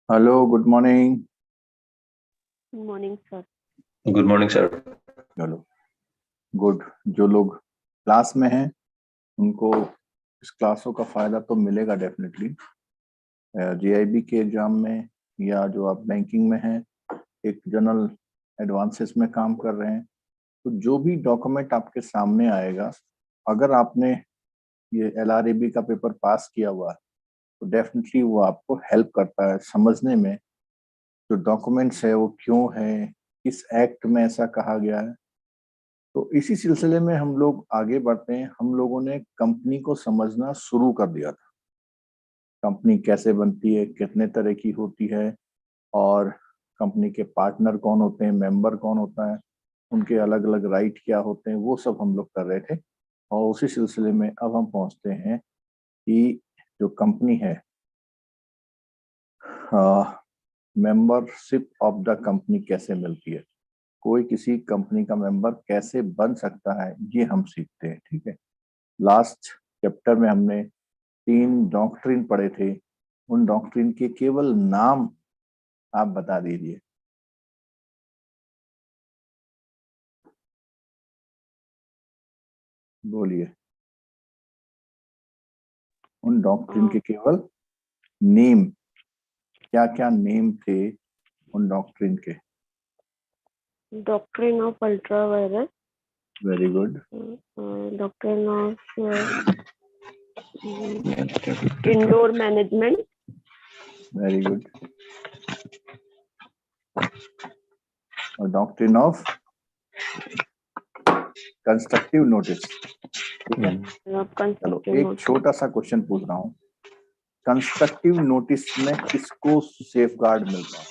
Hello, good morning. Morning sir. Good morning sir. चलो, good. जो लोग क्लास में हैं उनको इस क्लासों का फायदा तो मिलेगा डेफिनेटली। जीआईबी के एग्जाम में या जो आप बैंकिंग में हैं, एक जनरल एडवांसेस में काम कर रहे हैं, तो जो भी डॉक्यूमेंट आपके सामने आएगा, अगर आपने ये एलआरएबी का पेपर पास किया हुआ है तो डेफिनेटली वो आपको हेल्प करता है समझने में जो डॉक्यूमेंट्स है वो क्यों है, किस एक्ट में ऐसा कहा गया है। तो इसी सिलसिले में हम लोग आगे बढ़ते हैं। हम लोगों ने कंपनी को समझना शुरू कर दिया था। कंपनी कैसे बनती है, कितने तरह की होती है, और कंपनी के पार्टनर कौन होते हैं, मेंबर कौन होता है, उनके अलग अलग राइट क्या होते हैं, वो सब हम लोग कर रहे थे। और उसी सिलसिले में अब हम पहुंचते हैं कि जो कंपनी है, मेंबरशिप ऑफ द कंपनी कैसे मिलती है, कोई किसी कंपनी का मेंबर कैसे बन सकता है, ये हम सीखते हैं। ठीक है। लास्ट चैप्टर में हमने 3 डॉक्ट्रिन पढ़े थे। उन डॉक्ट्रिन के केवल नाम आप बता दीजिए। बोलिए। उन डॉक्ट्रिन के केवल नेम, क्या क्या नेम थे उन डॉक्ट्रिन के? Doctrine of ultra vires, very good. Doctrine of indoor management, very good. और डॉक्ट्रिन ऑफ कंस्ट्रक्टिव नोटिस। ठीक है। चलो, एक छोटा सा क्वेश्चन पूछ रहा हूँ। कंस्ट्रक्टिव नोटिस में किसको सेफगार्ड मिलता है?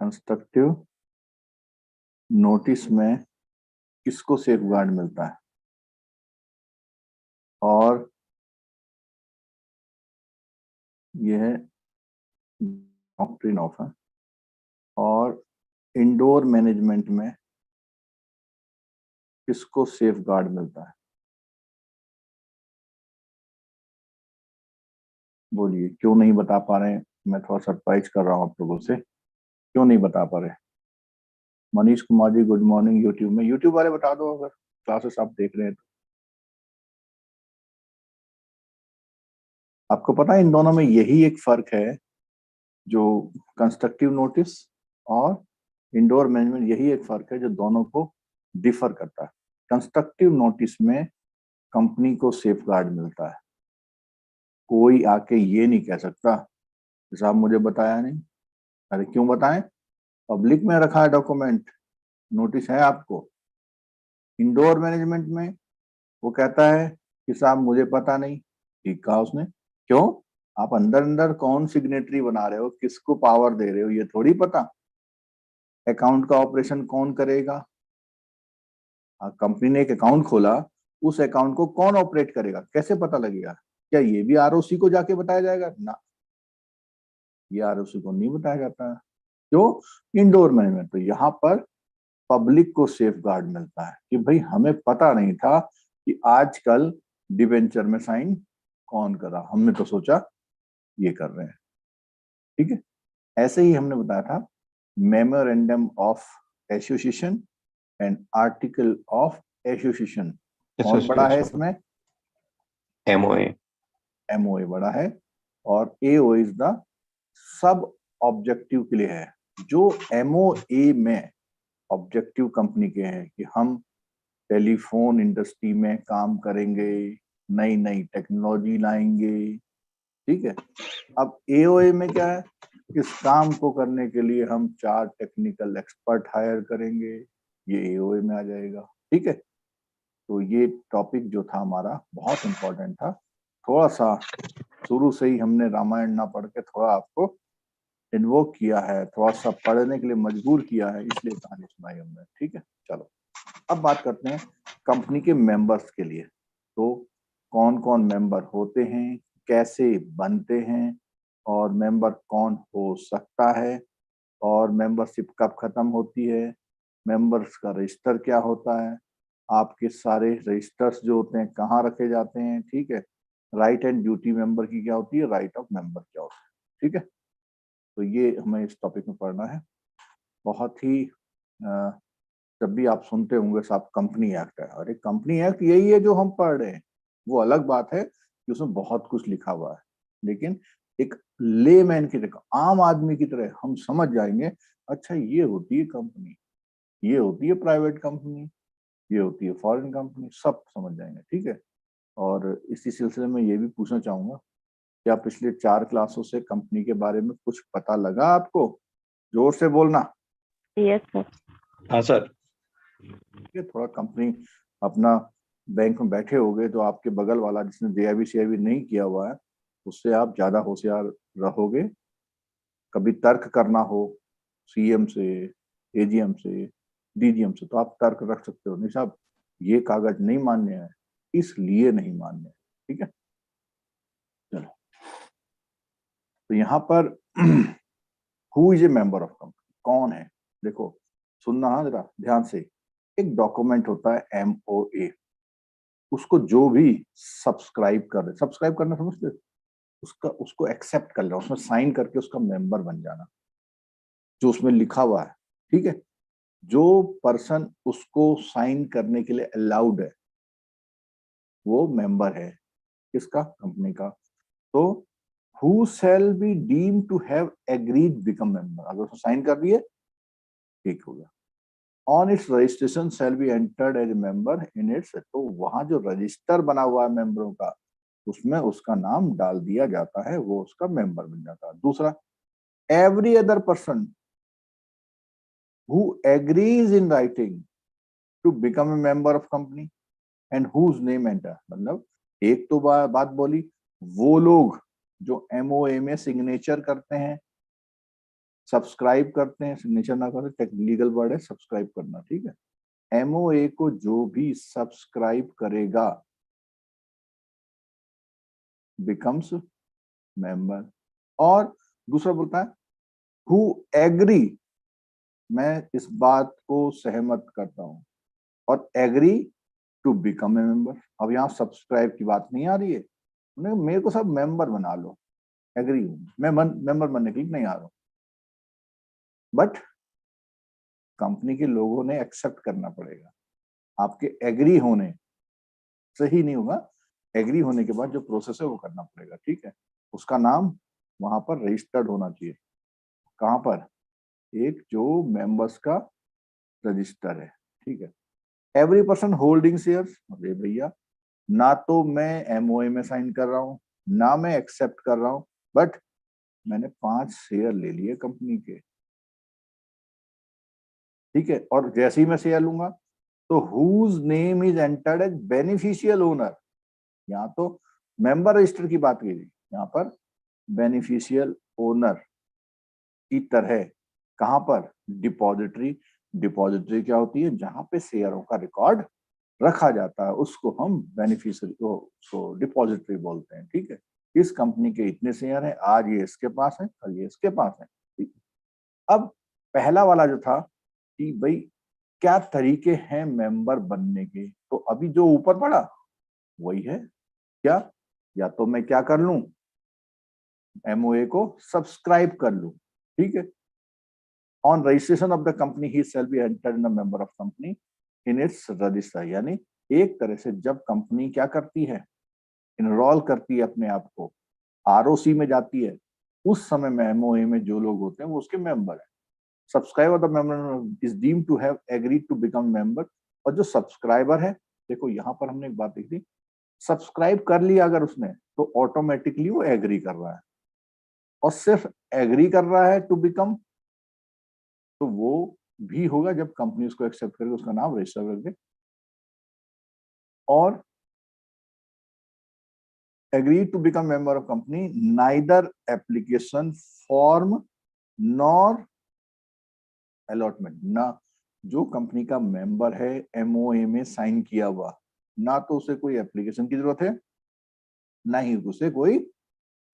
कंस्ट्रक्टिव नोटिस में किसको सेफगार्ड मिलता है? और यह है डॉक्ट्रिन ऑफ है। और इंडोर मैनेजमेंट में किसको सेफगार्ड मिलता है? बोलिए, क्यों नहीं बता पा रहे हैं? मैं थोड़ा सरप्राइज कर रहा हूँ आप लोगों से। क्यों नहीं बता पा रहे? Manish Kumar ji, good morning. YouTube में, यूट्यूब वाले बता दो अगर क्लासेस आप देख रहे हैं तो। आपको पता है इन दोनों में यही एक फर्क है, जो कंस्ट्रक्टिव नोटिस और इंडोर मैनेजमेंट, यही एक फर्क है जो दोनों को डिफर करता है। कंस्ट्रक्टिव नोटिस में कंपनी को सेफगार्ड मिलता है। कोई आके ये नहीं कह सकता साहब मुझे बताया नहीं। अरे क्यों बताएं? पब्लिक में रखा है डॉक्यूमेंट, नोटिस है आपको। इंडोर मैनेजमेंट में वो कहता है कि साहब मुझे पता नहीं। ठीक कहा उसने। क्यों? आप अंदर अंदर कौन सिग्नेटरी बना रहे हो, किसको पावर दे रहे हो, ये थोड़ी पता। अकाउंट का ऑपरेशन कौन करेगा? कंपनी ने एक अकाउंट खोला, उस अकाउंट को कौन ऑपरेट करेगा, कैसे पता लगेगा? क्या ये भी आरओसी को जाके बताया जाएगा? ना, ये आरओसी को नहीं बताया जाता है। क्यों? Indoor management. तो यहाँ पर पब्लिक को सेफ गार्ड मिलता है कि भाई हमें पता नहीं था कि आजकल डिवेंचर में साइन कौन कर रहा, हमने तो सोचा ये कर रहे हैं। ठीक है। ऐसे ही हमने बताया था memorandum of association and article of association. कौन बड़ा है इसमें? एमओए। एमओए बड़ा है, और AO is the sub objective के लिए है। जो एमओए में ऑब्जेक्टिव कंपनी के हैं कि हम टेलीफोन इंडस्ट्री में काम करेंगे, नई नई टेक्नोलॉजी लाएंगे। ठीक है। अब एओए में क्या है? इस काम को करने के लिए हम 4 टेक्निकल एक्सपर्ट हायर करेंगे, ये एओए में आ जाएगा। ठीक है। तो ये टॉपिक जो था हमारा बहुत इंपॉर्टेंट था। थोड़ा सा शुरू से ही हमने रामायण ना पढ़ के थोड़ा आपको इन्वोक किया है, थोड़ा सा पढ़ने के लिए मजबूर किया है, इसलिए कहानी सुनाई हमने। ठीक है। चलो, अब बात करते हैं कंपनी के मेंबर्स के लिए। तो कौन कौन मेंबर होते हैं, कैसे बनते हैं, और मेंबर कौन हो सकता है, और मेंबरशिप कब खत्म होती है, मेंबर्स का रजिस्टर क्या होता है, आपके सारे रजिस्टर्स जो होते हैं कहाँ रखे जाते हैं, ठीक है। राइट एंड ड्यूटी मेंबर की क्या होती है, राइट ऑफ मेंबर क्या होता है, ठीक है। तो ये हमें इस टॉपिक में पढ़ना है। बहुत ही जब भी आप सुनते होंगे साहब कंपनी एक्ट है, अरे कंपनी एक्ट यही है जो हम पढ़ रहे हैं। वो अलग बात है कि उसमें बहुत कुछ लिखा हुआ है, लेकिन एक लेमैन की तरह, आम आदमी की तरह हम समझ जाएंगे, अच्छा ये होती है कंपनी, ये होती है प्राइवेट कंपनी, ये होती है फॉरेन कंपनी, सब समझ जाएंगे, ठीक है। और इसी सिलसिले में ये भी पूछना चाहूंगा, क्या पिछले 4 क्लासों से कंपनी के बारे में कुछ पता लगा आपको? जोर से बोलना। Yes sir. हाँ सर। ये थोड़ा कंपनी अपना बैंक में बैठे होगे तो आपके बगल वाला जिसने जेआईबी सीआईबी नहीं किया हुआ है उससे आप ज्यादा होशियार रहोगे। कभी तर्क करना हो सीएम से, एजीएम से, डीजीएम से, तो आप तर्क रख सकते हो, नहीं साहब ये कागज नहीं मान्य है, इसलिए नहीं मान्य है, ठीक है। चलो, तो यहाँ पर who is a member of company, कौन है? देखो सुनना, हाँ जरा ध्यान से। एक डॉक्यूमेंट होता है MOA, उसको जो भी सब्सक्राइब कर रहे, सब्सक्राइब करना समझते हो? उसका उसको एक्सेप्ट कर लेना, उसमें साइन करके उसका मेंबर बन जाना, जो उसमें लिखा हुआ है, ठीक है। जो पर्सन उसको साइन करने के लिए अलाउड है वो मेंबर है किसका, कंपनी का। तो who shall be deem to have agreed become member, अगर उसने साइन कर दिए ठीक हो गया। On its registration shall be entered as member in its, तो वहां जो रजिस्टर बना हुआ है मेंबरों का उसमें उसका नाम डाल दिया जाता है, वो उसका मेंबर बन जाता है। दूसरा, every other person who agrees in writing to become a member of company and whose name enter, मतलब एक तो बात बोली, वो लोग जो MOA में सिग्नेचर करते हैं, सब्सक्राइब करते हैं, सिग्नेचर ना करते, लीगल वर्ड है सब्सक्राइब करना, ठीक है। MOA को जो भी सब्सक्राइब करेगा बिकम्स मेंबर। और दूसरा बोलता है हु एग्री, मैं इस बात को सहमत करता हूं, और agree to become a member. अब यहाँ सब्सक्राइब की बात नहीं आ रही है, मेरे को सब मेंबर बना लो, एग्री हूं मैं, मेंबर बनने के लिए नहीं आ रहा हूं, बट कंपनी के लोगों ने एक्सेप्ट करना पड़ेगा। आपके एग्री होने से ही नहीं होगा, एग्री होने के बाद जो प्रोसेस है वो करना पड़ेगा, ठीक है। उसका नाम वहां पर रजिस्टर्ड होना चाहिए, कहां पर, एक जो मेंबर्स का रजिस्टर है, ठीक है। एवरी पर्सन होल्डिंग शेयर्स, अरे भैया ना तो मैं MOA में साइन कर रहा हूँ ना मैं एक्सेप्ट कर रहा हूँ, बट मैंने 5 शेयर ले लिए कंपनी के, ठीक है। और जैसे ही मैं शेयर लूंगा तो whose name is entered as beneficial owner, यहाँ तो मेंबर रजिस्टर की बात की थी, यहाँ पर बेनिफिशियल ओनर की तरह, कहां पर, डिपॉजिटरी। डिपॉजिटरी क्या होती है, जहां पे शेयरों का रिकॉर्ड रखा जाता है, उसको हम बेनिफिशियरी को डिपॉजिटरी बोलते हैं, ठीक है। इस कंपनी के इतने शेयर हैं, आज ये इसके पास है, कल ये इसके पास है, ठीक है। अब पहला वाला जो था कि भाई क्या तरीके हैं मेंबर बनने के, तो अभी जो ऊपर पड़ा वही है, क्या, या तो मैं क्या कर लूं, MOA को सब्सक्राइब कर लूं, ठीक है। On registration of the company he shell be entered in the member of company in its register, यानी एक तरह से जब कंपनी क्या करती है, इनरोल करती है अपने आप को, ROC में जाती है, उस समय में MOA में जो लोग होते हैं वो उसके मेंबर है। Subscriber the member is deemed to have agreed to become member, और जो सब्सक्राइबर है, देखो यहाँ पर हमने एक बात देखी थी, सब्सक्राइब कर लिया अगर उसने तो ऑटोमेटिकली वो एग्री कर रहा है, और सिर्फ एग्री कर रहा है टू बिकम, तो वो भी होगा जब कंपनी उसको एक्सेप्ट करेगी, उसका नाम रजिस्टर करके। और agree to become member of company, neither application form nor allotment, ना जो कंपनी का मेंबर है MOA में साइन किया हुआ, ना तो उसे कोई एप्लीकेशन की जरूरत है, ना ही उसे कोई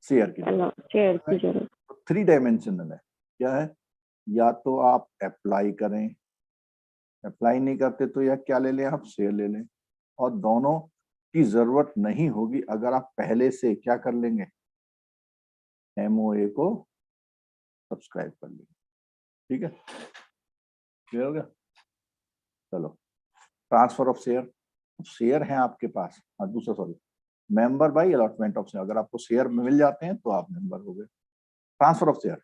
शेयर की शेयर की जरूरत जरूरत। है। 3 डायमेंशनल है, क्या है, या तो आप अप्लाई करें अप्लाई नहीं करते तो या क्या ले लें आप, शेयर ले लें। और दोनों की जरूरत नहीं होगी अगर आप पहले से क्या कर लेंगे, एमओए को सब्सक्राइब कर लेंगे। ठीक है, क्लियर हो गया। चलो, ट्रांसफर ऑफ शेयर, शेयर है आपके पास, दूसरा sorry, member by allotment of share, अगर आपको शेयर मिल जाते हैं तो आप मेंबर हो गए। Transfer of share,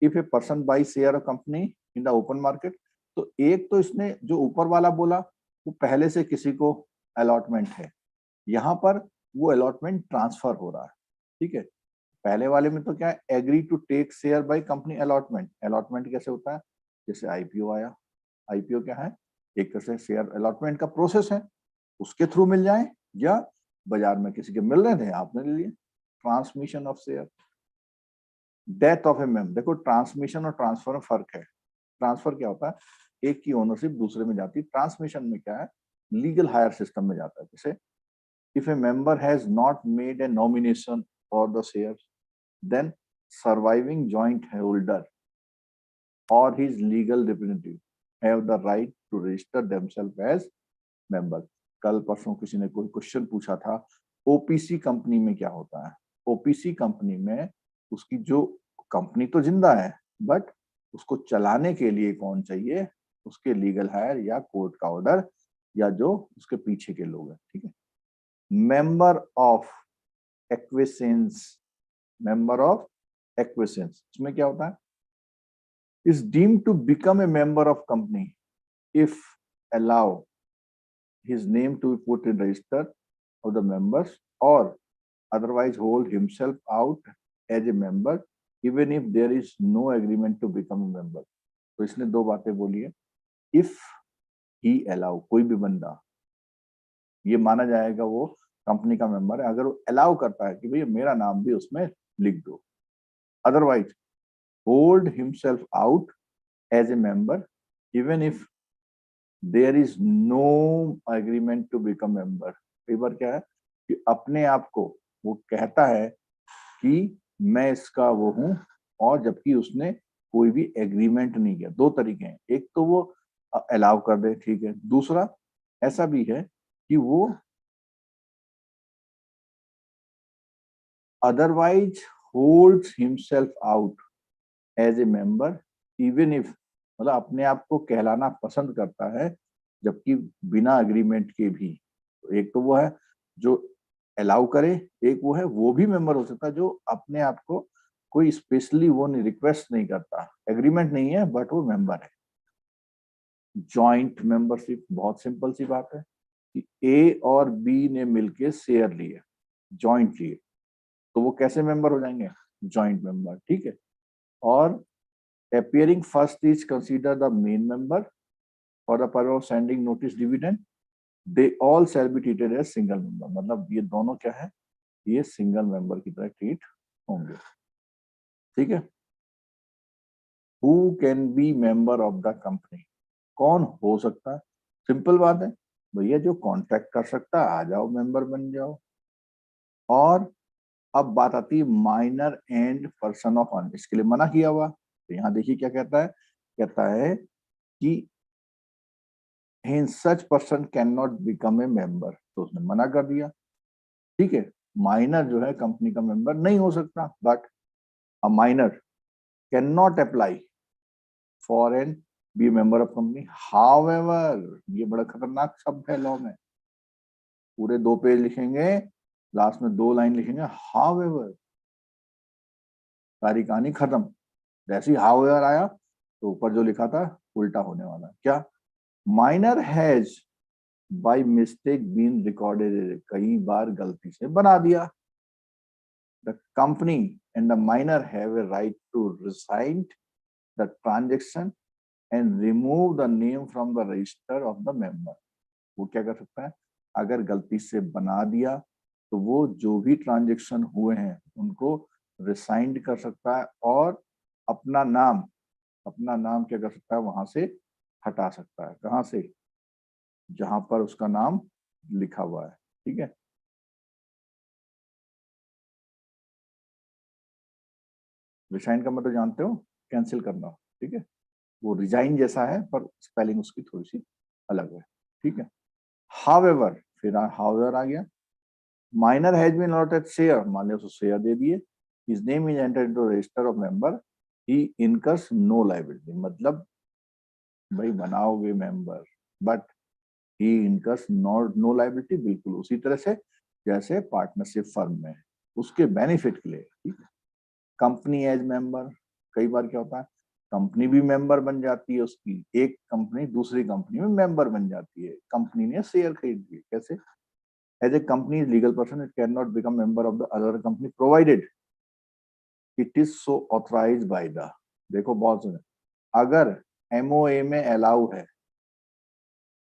if a person by share of company in the open market, तो एक तो इसने जो ऊपर वाला बोला वो पहले से किसी को अलॉटमेंट है, यहाँ पर वो अलॉटमेंट ट्रांसफर हो रहा है। ठीक है, पहले वाले में तो क्या है, agree to take share by company allotment. Allotment कैसे होता है, जैसे आईपीओ आया, आईपीओ क्या है, एक तरह से शेयर अलॉटमेंट का प्रोसेस है, उसके थ्रू मिल जाए या बाजार में किसी के मिल रहे थे आपने ले लिए। Transmission of share, death of A member, देखो ट्रांसमिशन और ट्रांसफर में फर्क है। ट्रांसफर क्या होता है, एक की ओनरशिप दूसरे में जाती है। ट्रांसमिशन में क्या है, लीगल हायर सिस्टम में जाता है। जैसे if A member has not made a nomination for the shares, then surviving joint holder or his legal representative have the right to register themselves as member। कल परसों किसी ने कोई क्वेश्चन पूछा था, ओपीसी कंपनी में क्या होता है। ओपीसी कंपनी में उसकी जो कंपनी तो जिंदा है, बट उसको चलाने के लिए कौन चाहिए, उसके लीगल हायर या कोर्ट का ऑर्डर या जो उसके पीछे के लोग हैं। ठीक है, मेंबर ऑफ एक्विसेंस, मेंबर ऑफ एक्विसेंस, इसमें क्या होता है, is deemed to become a member of company if allow his name to be put in register of the members or otherwise hold himself out as a member even if there is no agreement to become a member। तो इसने दो बातें बोली है, if he allow, कोई भी बंदा ये माना जाएगा वो कंपनी का मेंबर है अगर वो अलाउ करता है कि भाई मेरा नाम भी उसमें लिख दो। Otherwise hold himself out as a member even if there is no agreement to become member। कई बार क्या है कि अपने आप को वो कहता है कि मैं इसका वो हूं, और जबकि उसने कोई भी एग्रीमेंट नहीं किया। दो तरीके हैं, एक तो वो अलाउ कर दे, ठीक है, दूसरा ऐसा भी है कि वो otherwise holds himself out as a member even if, मतलब अपने आप को कहलाना पसंद करता है जबकि बिना एग्रीमेंट के भी। तो एक तो वो है जो अलाउ करे, एक वो है वो भी मेंबर हो सकता है जो अपने आप को कोई स्पेशली वो नहीं रिक्वेस्ट नहीं करता, एग्रीमेंट नहीं है बट वो मेंबर है। जॉइंट मेंबरशिप, बहुत सिंपल सी बात है कि ए और बी ने मिलके शेयर लिए, जॉइंट लिए, तो वो कैसे मेंबर हो जाएंगे, जॉइंट मेंबर। ठीक है, और appearing first is considered the main member for the purpose of sending notice dividend, they all shall be treated as single member। मतलब ये दोनों क्या है, ये सिंगल मेंबर की तरह ट्रीट होंगे। ठीक है, who can be member of the company, कौन हो सकता है, सिंपल बात है भैया, जो कॉन्ट्रैक्ट कर सकता है आ जाओ मेंबर बन जाओ। और अब बात आती है minor and person of an, इसके लिए मना किया हुआ। तो यहाँ देखिए क्या कहता है, कहता है कि such person cannot become a member, तो उसने मना कर दिया। ठीक है, माइनर जो है कंपनी का मेंबर नहीं हो सकता, but a minor can not apply for an be member of company. However, ये बड़ा खतरनाक शब्द है लॉ में, पूरे 2 पेज लिखेंगे, लास्ट में 2 लाइन लिखेंगे हाउएवर, सारी कहानी खत्म। जैसे ही हाउएवर आया तो ऊपर जो लिखा था उल्टा होने वाला। क्या, minor has by mistake been recorded, कई बार गलती से बना दिया। The company and the minor have a right to rescind the transaction and remove the name from the register of the member. वो क्या कर सकता है, अगर गलती से बना दिया तो वो जो भी ट्रांजेक्शन हुए हैं उनको रिसाइंड कर सकता है और अपना नाम क्या कर सकता है, वहां से हटा सकता है। कहां से, जहां पर उसका नाम लिखा हुआ है। ठीक है, रिसाइन का मतलब जानते हो, कैंसिल करना। ठीक है, वो रिजाइन जैसा है पर स्पेलिंग उसकी थोड़ी सी अलग है, ठीक है। हाउएवर, फिर हाउएवर आ गया। Minor has been allotted share, मान लो उसको शेयर दे दिए, his name is entered into register of member, he incurs no liability, मतलब भाई बनाओगे member but he incurs no liability, बिल्कुल उसी तरह से जैसे पार्टनरशिप फर्म में है, उसके बेनिफिट के लिए, ठीक है। कंपनी एज मेंबर, कई बार क्या होता है कंपनी भी मेंबर बन जाती है उसकी, एक कंपनी दूसरी कंपनी में मेंबर बन जाती है, कंपनी ने शेयर खरीद लिए, कैसे? As a company legal person it can not become member of the other company provided it is so authorise by the, देखो बहुत सुने, अगर एमओए में अलाउ है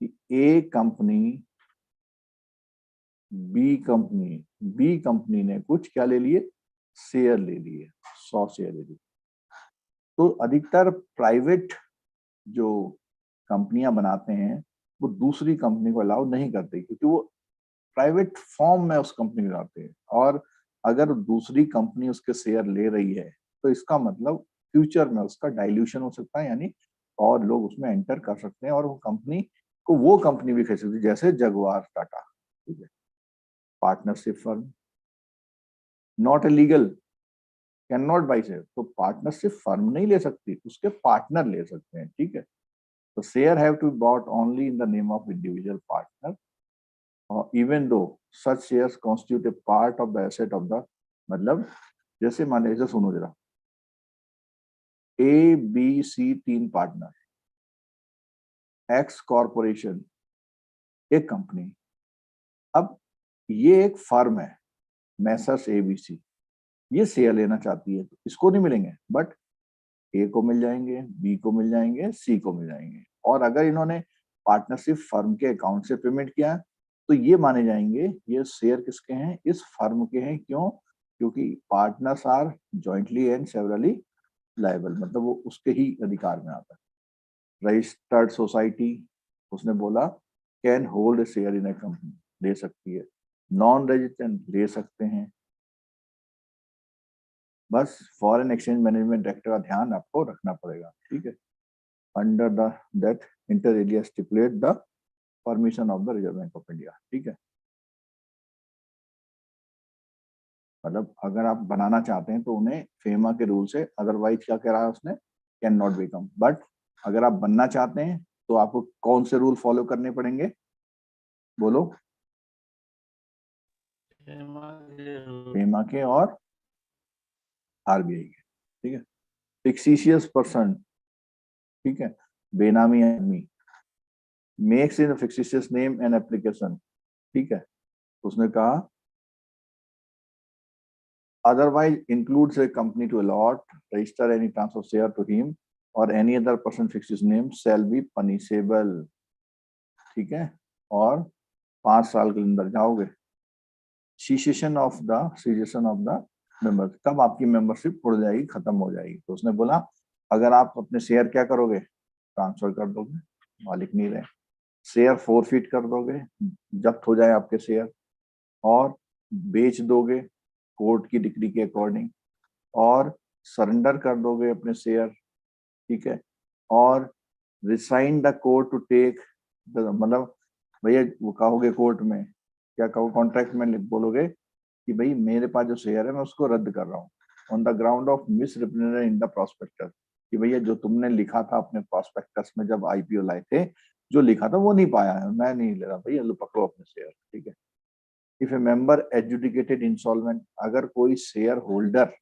कि ए कंपनी बी कंपनी ने कुछ क्या ले लिए, शेयर ले लिए, 100 शेयर ले लिए, तो अधिकतर प्राइवेट जो कंपनियां बनाते हैं वो दूसरी कंपनी को अलाउ नहीं करते, क्योंकि वो प्राइवेट फॉर्म में उस कंपनी में जाते हैं, और अगर दूसरी कंपनी उसके शेयर ले रही है तो इसका मतलब फ्यूचर में उसका डाइल्यूशन हो सकता है, यानी और लोग उसमें एंटर कर सकते हैं और वो कंपनी को वो कंपनी भी खरीद सकती है, जैसे जगुआर टाटा, ठीक है। Partnership firm not a legal can not by share, तो पार्टनरशिप फर्म नहीं ले सकती, उसके पार्टनर ले सकते हैं, ठीक है। तो share have to be bought only in the name of individual partner, even though such shares constitute a part of the asset of the, मतलब जैसे मान लीजिए, सुनो जरा, A B C 3 partner, X corporation एक कंपनी, अब ये एक फर्म है मैसर्स एबीसी, ये शेयर लेना चाहती है तो इसको नहीं मिलेंगे, बट ए को मिल जाएंगे, बी को मिल जाएंगे, सी को मिल जाएंगे, और अगर इन्होंने पार्टनरशिप फर्म के अकाउंट से पेमेंट किया तो ये माने जाएंगे ये शेयर किसके हैं, इस फर्म के हैं, क्यों? क्योंकि partners are jointly and severally liable, मतलब वो उसके ही अधिकार में आता है। रजिस्टर्ड सोसाइटी, उसने बोला can hold a share in A company, ले सकती है। नॉन रेजिडेंट ले सकते हैं। बस फॉरेन एक्सचेंज मैनेजमेंट एक्ट का ध्यान आपको रखना पड़ेगा, ठीक है। Under the that inter alia stipulate the permission of the Reserve Bank of India, ठीक है। मतलब अगर आप बनाना चाहते हैं तो उन्हें फेमा के रूल से, अदरवाइज क्या कह रहा है उसने, कैन नॉट बिकम, बट अगर आप बनना चाहते हैं तो आपको कौन से रूल फॉलो करने पड़ेंगे, बोलो? फेमा के और आरबीआई के, ठीक है। फिक्सिशियस पर्सन, ठीक है, बेनामी आदमी, makes in fictitious name and application, ठीक है, उसने कहा otherwise includes a company to allot, register any transfer of share to him or any other person fix his name shall be punishable, ठीक है। और 5 साल के अंदर जाओगे। सीसेशन ऑफ द मेंबर, कब आपकी मेंबरशिप उड़ जाएगी, खत्म हो जाएगी, तो उसने बोला अगर आप अपने शेयर क्या करोगे, ट्रांसफर कर दोगे, मालिक नहीं रहे, शेयर फोरफिट कर दोगे, जब्त हो जाए आपके शेयर, और बेच दोगे कोर्ट की डिक्री के अकॉर्डिंग, और सरेंडर कर दोगे अपने शेयर, ठीक है। और resign the court to take, मतलब भैया वो कहोगे कोर्ट में, क्या कहो, कॉन्ट्रैक्ट में बोलोगे कि भाई मेरे पास जो शेयर है मैं उसको रद्द कर रहा हूँ on the ground of miss representation in the prospectus, कि भैया जो तुमने लिखा था अपने प्रोस्पेक्टस में जब आईपीओ लाए थे, जो लिखा था वो नहीं पाया है, मैं नहीं ले रहा, भैया लो पकड़ो अपने शेयर, ठीक है। इफ ए मेंबर एडजुडिकेटेड इंसॉल्वेंट, अगर कोई शेयर होल्डर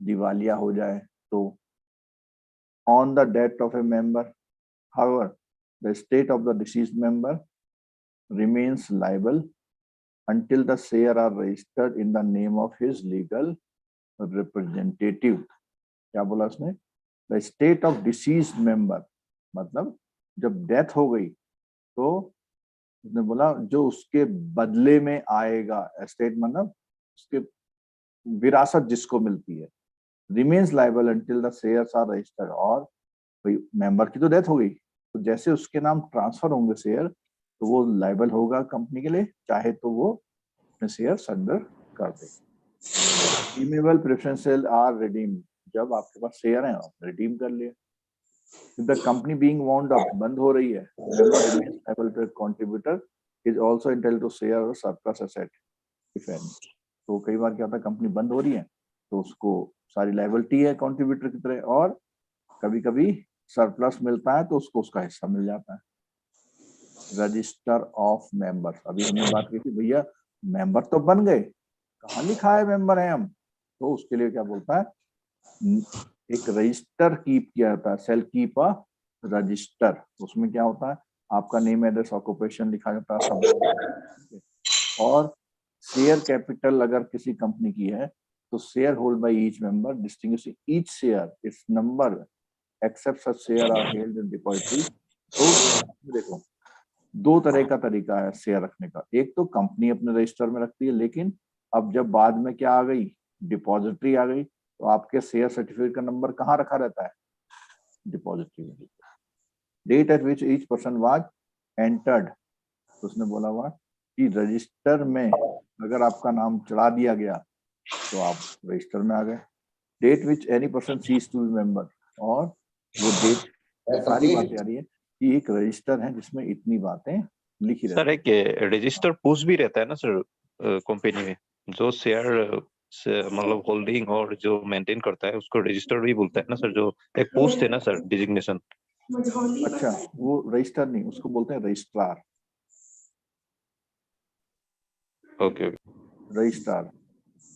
दिवालिया हो जाए तो on the death of a member, however the estate of the deceased member remains liable until the share are registered in the name of his legal representative, क्या बोला उसने, the estate of deceased member, मतलब जब death हो गई तो उसने बोला जो उसके बदले में आएगा, एस्टेट मतलब उसके विरासत जिसको मिलती है, remains liable until the shares are registered, और भाई मेंबर की तो डेथ हो गई तो जैसे उसके नाम ट्रांसफर होंगे शेयर तो वो लाइबल होगा कंपनी के लिए, चाहे तो वो अपने शेयर सरेंडर कर दे। रिडीमेबल प्रेफरेंशियल आर रिडीम, जब आपके पास शेयर है आप रिडीम कर लिए, If the company being wound up, बंद हो रही है, member remains able to contributor is also entitled to share or surplus asset if any. तो कई बार क्या होता है, कंपनी बंद हो रही है तो उसको सारी लायबिलिटी है कंट्रीब्यूटर की तरह, और कभी कभी सरप्लस मिलता है तो उसको उसका हिस्सा मिल जाता है। रजिस्टर ऑफ मेंबर्स, अभी हमने बात की थी भैया मेंबर तो बन गए, कहाँ लिखा है मेंबर है हम, तो उसके लिए क्या बोलता है, एक रजिस्टर कीप किया जाता है, सेल कीप अ रजिस्टर। उसमें क्या होता है, आपका नेम एड्रेस ऑक्यूपेशन लिखा जाता है सब। और शेयर कैपिटल अगर किसी कंपनी की है तो share hold by each member distinguishing each share its number except such share are held in depository. तो देखो दो तरह का तरीका है शेयर रखने का, एक तो कंपनी अपने रजिस्टर में रखती है, लेकिन अब जब बाद में क्या आ गई, डिपॉजिटरी आ गई, तो आपके शेयर सर्टिफिकेट का नंबर कहाँ रखा रहता है, डिपॉजिटरी में। Date at which each person was entered, तो उसने बोला हुआ कि रजिस्टर में अगर आपका नाम चढ़ा दिया गया तो आप रजिस्टर में आ गए। Date which any person cease to be member, और वो डेट, सारी बातें आ रही है कि एक रजिस्टर है जिसमें इतनी बातें लिखी सर रहती एक रजिस्टर पुश भी रहता है ना सर कंपनी में, जो शेयर मतलब होल्डिंग और जो मेंटेन करता है उसको रजिस्टर भी बोलता है ना सर, जो एक पोस्ट है ना सर डिजिग्नेशन। अच्छा, वो रजिस्टर नहीं, उसको बोलते हैं registrar. Okay registrar,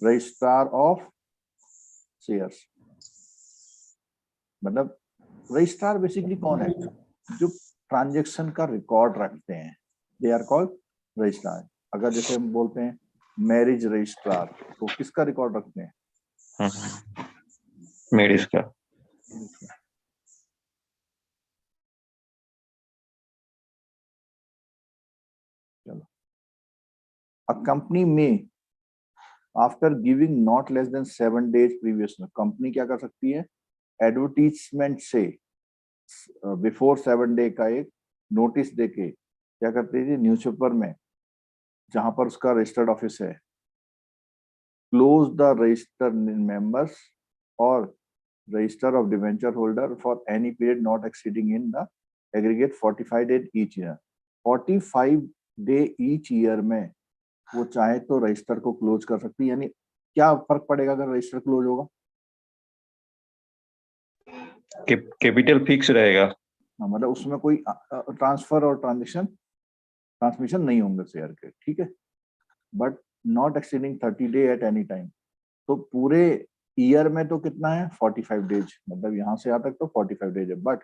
registrar of shares, मतलब रजिस्ट्रार बेसिकली कौन है, जो ट्रांजैक्शन का रिकॉर्ड रखते हैं, दे आर कॉल्ड रजिस्ट्रार। अगर जैसे हम बोलते हैं मैरिज रजिस्ट्रार, तो किसका रिकॉर्ड रखते हैं, मैरिज का। चलो, अ कंपनी में after giving not less than 7 days previous, company क्या कर सकती है, एडवर्टीजमेंट से बिफोर 7 day का एक नोटिस देके क्या करती थी, न्यूज़पेपर में जहां पर उसका रजिस्टर्ड ऑफिस है, क्लोज द रजिस्टर मेंबर्स और register of debenture holder for any period not exceeding in the aggregate 45 days each year। 45 day each year में वो चाहे तो रजिस्टर को क्लोज कर सकती है। यानी क्या फर्क पड़ेगा अगर रजिस्टर क्लोज होगा, कैपिटल फिक्स रहेगा। हाँ, मतलब उसमें कोई ट्रांसफर और ट्रांसमिशन नहीं होंगे शेयर के, ठीक है, but not exceeding 30 day at any time. तो पूरे ईयर में तो कितना है, 45 days, मतलब यहाँ से यहाँ तक तो 45 days है, बट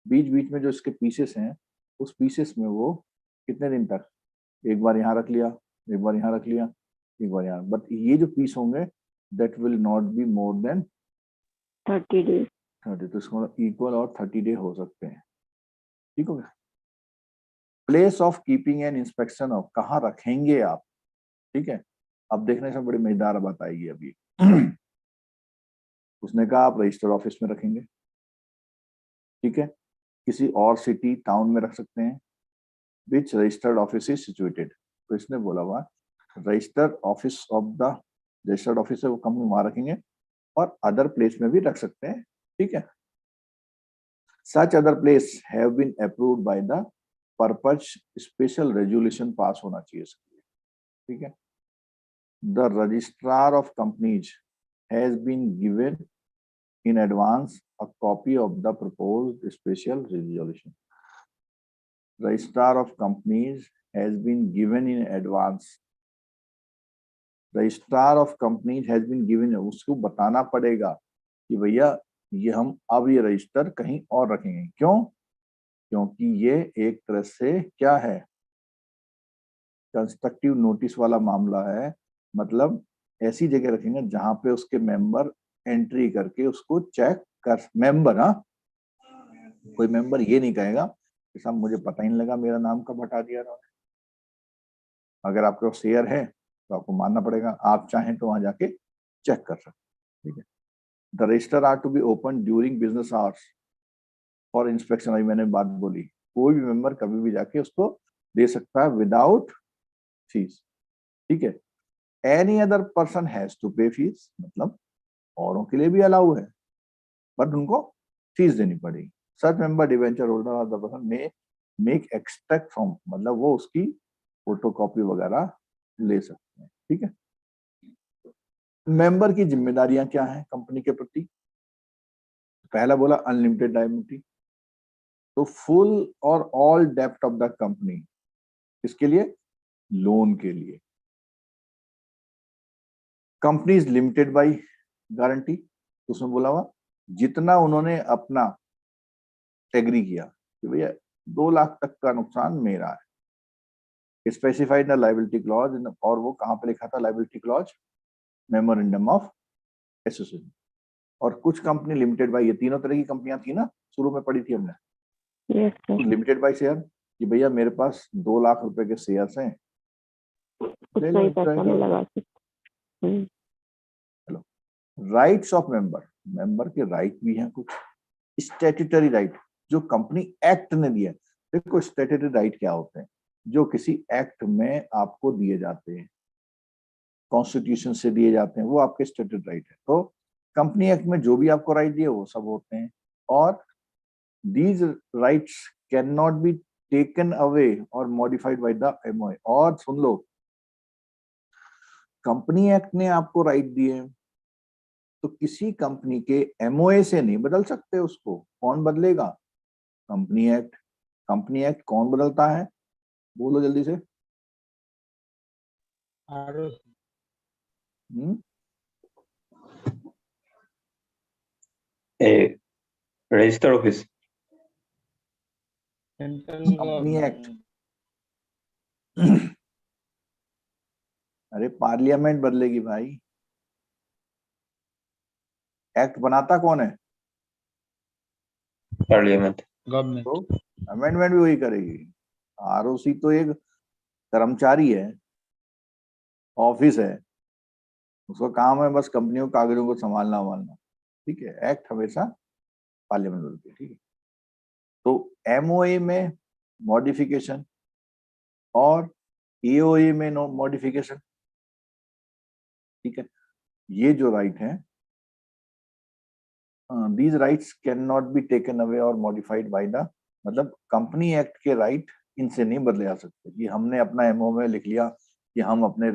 बीच बीच में जो इसके पीसेस हैं, उस पीसेस में वो कितने दिन तक, एक बार यहाँ रख लिया, एक बार यहाँ रख लिया, एक बार यहाँ, बट ये जो पीस होंगे that will not be more than 30 days। 30, तो इसको इक्वल और 30 डे हो सकते हैं, ठीक हो गया। Place of keeping and inspection of, कहाँ रखेंगे आप, ठीक है, अब देखने से बड़ी मजेदार बात आएगी अभी। उसने कहा आप रजिस्टर ऑफिस में रखेंगे, ठीक है, किसी और सिटी टाउन में रख सकते हैं, विच रजिस्टर्ड ऑफिस इज सिचुएटेड। तो इसने बोला हुआ registered office of the, registered office है वो कंपनी वहां रखेंगे, और अदर प्लेस में भी रख सकते हैं, ठीक है। Such other place have been approved by the purpose, special resolution pass होना चाहिए इसके लिए, ठीक है। The registrar of companies has been given in advance a copy of the proposed special resolution। Registrar of companies has been given in advance, registrar of companies has been given, उसको बताना पड़ेगा कि भैया ये हम अब ये रजिस्टर कहीं और रखेंगे, क्यों, क्योंकि ये एक तरह से क्या है, कंस्ट्रक्टिव नोटिस वाला मामला है, मतलब ऐसी जगह रखेंगे जहां पे उसके मेंबर एंट्री करके उसको चेक कर, मेंबर, हाँ, कोई मेंबर ये नहीं कहेगा कि साहब मुझे पता ही नहीं लगा मेरा नाम कब हटा दिया उन्होंने। अगर आपके पास शेयर है तो आपको मानना पड़ेगा, आप चाहें तो वहां जाके चेक कर सकते, ठीक है। The register are to be open during business hours for inspection, अभी मैंने बात बोली, कोई भी मेंबर कभी भी जाके उसको दे सकता है विदाउट फीस, ठीक है। Any other person has to pay fees, मतलब औरों के लिए भी अलाउ है, बट उनको फीस देनी पड़ेगी, सच मेंबर डिवेंचर होल्डर और the person may make extract from, मतलब वो उसकी फोटोकॉपी वगैरह ले सकते हैं। ठीक है। मेंबर की जिम्मेदारियां क्या हैं कंपनी के प्रति? पहला बोला अनलिमिटेड लायबिलिटी, तो फुल और ऑल डेप्ट ऑफ द कंपनी, किसके लिए? लोन के लिए। Company is limited by guarantee, उसमें बोला हुआ जितना उन्होंने अपना एग्री किया कि भैया 2 लाख तक का नुकसान मेरा है, स्पेसिफाइड द लायबिलिटी क्लॉज, और वो कहां पे लिखा था liability clause? Memorandum of association. और कुछ कंपनी लिमिटेड बाय, ये तीनों तरह की कंपनियां थी ना, शुरू में पढ़ी थी हमने। Yes sir, limited by share कि भैया मेरे पास 2 लाख रुपए के शेयर्स हैं, ले उतना लो, ही एंजॉय पैसा मैं करो। लगा सकती हूँ। राइट्स ऑफ मेंबर, मेंबर के राइट भी हैं कुछ। स्टैट्यूटरी राइट जो कंपनी एक्ट ने दिया है। देखो स्टैट्यूटरी राइट क्या होते हैं? जो किसी एक्ट में आपको दिए जाते हैं, कॉन्स्टिट्यूशन से दिए जाते हैं, वो आपके स्टैट्यूटरी राइट है। तो कंपनी एक्ट में जो भी आपको राइट दिए वो सब होते हैं। और these rights can not be taken away और मॉडिफाइड बाय द एमओए। और सुन लो, कंपनी एक्ट ने आपको राइट दिए, तो किसी कंपनी के एमओए से नहीं बदल सकते उसको। कौन बदलेगा? Company act. कंपनी एक्ट कौन बदलता है? बोलो जल्दी से। A register office. Company act. अरे पार्लियामेंट बदलेगी भाई, एक्ट बनाता कौन है? Parliament. गवर्नमेंट। तो अमेंडमेंट भी वही करेगी। आरओसी तो एक कर्मचारी है, ऑफिस है, उसका काम है बस कंपनियों कागजों को संभालना वालना। ठीक है। एक्ट हमेशा पार्लियामेंट बोलती है। ठीक है। तो एमओए में मॉडिफिकेशन और ईओए में नो मॉडिफिकेशन। ठीक है। ये जो राइट है, these rights can not be taken away और मॉडिफाइड बाय द, मतलब कंपनी एक्ट के राइट इनसे नहीं बदले जा सकते कि हमने अपना एमओ में लिख लिया कि हम अपने